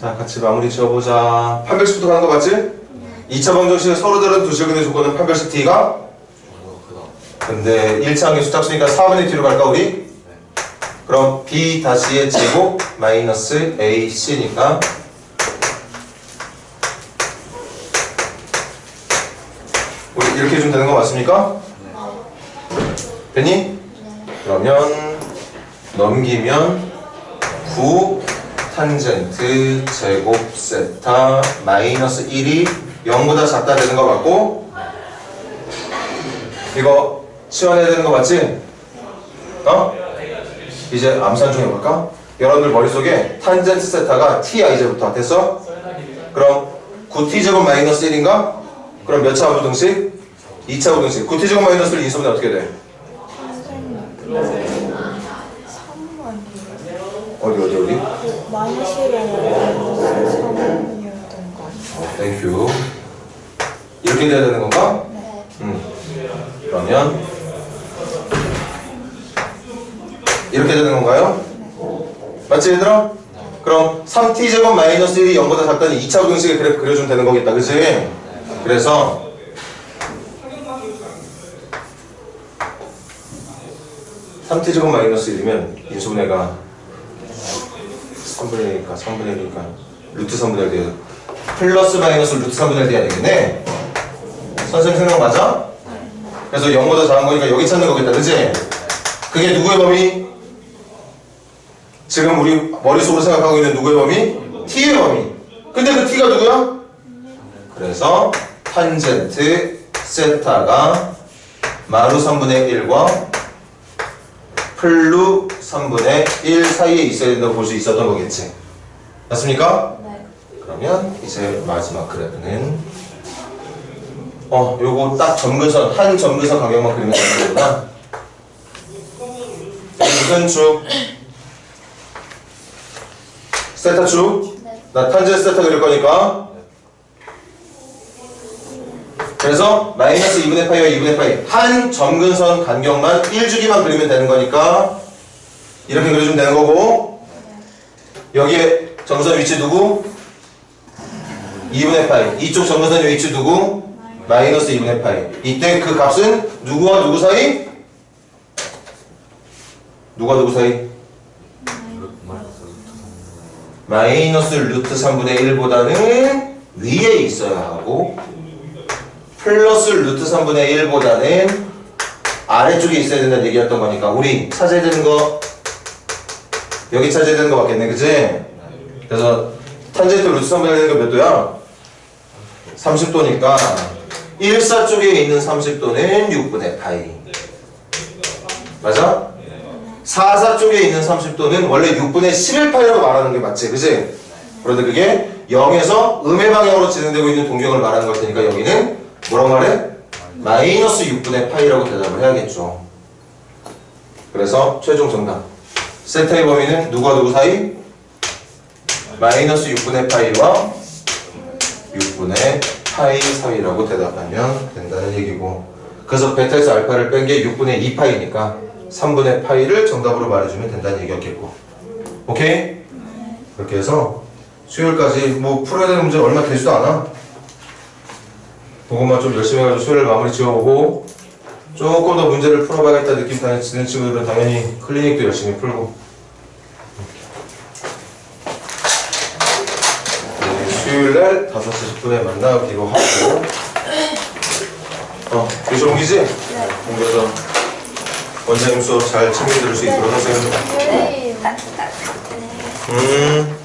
자, 같이 마무리 지어보자. 판별식부터 가는 거 맞지? 2차 방정식의 서로 다른 두 실근의 조건은 판별식 T가? 근데 1차항의 수탁수니까 4분의 T로 갈까 우리? 그럼 B 다시의 제곱 마이너스 AC니까 우리 이렇게 해주면 되는 거 맞습니까? 됐니? 그러면 넘기면 9 탄젠트 제곱 세타 마이너스 1이 0보다 작다 되는 거 맞고 이거 치워내야 되는 거 맞지? 어? 이제 암산 좀 해볼까? 여러분들 머릿속에 탄젠트 세타가 t야 이제부터 됐어? 그럼 9t 제곱 마이너스 1인가? 그럼 몇 차 부등식? 2차 부등식 9t 제곱 마이너스 1 인수분해 어떻게 돼? 3번이요. 어디? 마이너스로 3이었던 거 아니에요? 땡큐. 이렇게 돼야 되는 건가? 네. 그러면 이렇게 되는 건가요? 맞지 얘들아? 그럼 3t제곱 마이너스 1이 0보다 작다는 2차 공식의 그래프 그려주면 되는 거겠다 그치? 그래서 3t제곱 마이너스 1이면 인수분해가 3분의 1이니까 3분의 1이니까 루트 3분의 1 돼야 플러스 마이너스 루트 3분의 1 돼야 되겠네? 선생님 생각 맞아? 그래서 0보다 작은 거니까 여기 찾는 거겠다 그치? 그게 누구의 범위? 지금 우리 머릿속으로 생각하고 있는 누구의 범위? t의 범위. 근데 그 t가 누구야? 그래서 탄젠트 세타가 마루 3분의 1과 플루 3분의 1 사이에 있어야 된다고 볼 수 있었던 거겠지. 맞습니까? 네. 그러면 이제 마지막 그래프는 요거 딱 점근선, 한 점근선 간격만 그리면 되는 거구나. 무슨 축? 세타 축? 네. 나 탄젠트 세타 그릴 거니까. 그래서 마이너스 2분의 파이와 2분의 파이 한 점근선 간격만 1주기만 그리면 되는 거니까 이렇게 그려주면 되는 거고 여기에 점선 위치 누구? 2분의 파이. 이쪽 점근선의 위치 누구? 마이너스 2분의 파이. 이때 그 값은 누구와 누구 사이? 누가 누구 사이? 마이너스 루트 3분의 1보다는 위에 있어야 하고 플러스 루트 3분의 1보다는 아래쪽에 있어야 된다는 얘기였던 거니까 우리 찾아야 되는 거 여기 찾아야 되는 거 맞겠네 그치? 그래서 탄젠트 루트 3분의 1가 몇 도야? 30도니까 1사 쪽에 있는 30도는 6분의 파이 맞아? 4사 쪽에 있는 30도는 원래 6분의 11파이라고 말하는 게 맞지 그치? 그런데 그게 0에서 음의 방향으로 진행되고 있는 동경을 말하는 걸 테니까 여기는 뭐라고 말해? 마이너스 6분의 파이라고 대답을 해야겠죠. 그래서 최종 정답 세타의 범위는 누구와 누구 사이? 마이너스 6분의 파이와 6분의 파이 사이라고 대답하면 된다는 얘기고 그래서 베타에서 알파를 뺀 게 6분의 2파이니까 3분의 파이를 정답으로 말해주면 된다는 얘기였겠고 오케이? 그렇게 해서 수요일까지 뭐 풀어야 되는 문제 얼마 되지도 않아 그것만 좀 열심히 해가지고 수요일 마무리 지어보고 조금 더 문제를 풀어봐야겠다 느낌 드는 친구들은 당연히 클리닉도 열심히 풀고 수요일날 5시 10분에 만나기로 하고 교실 옮기지? 네. 옮겨서 원장님 수업 잘 챙겨 들을 수 있도록 하세요 네.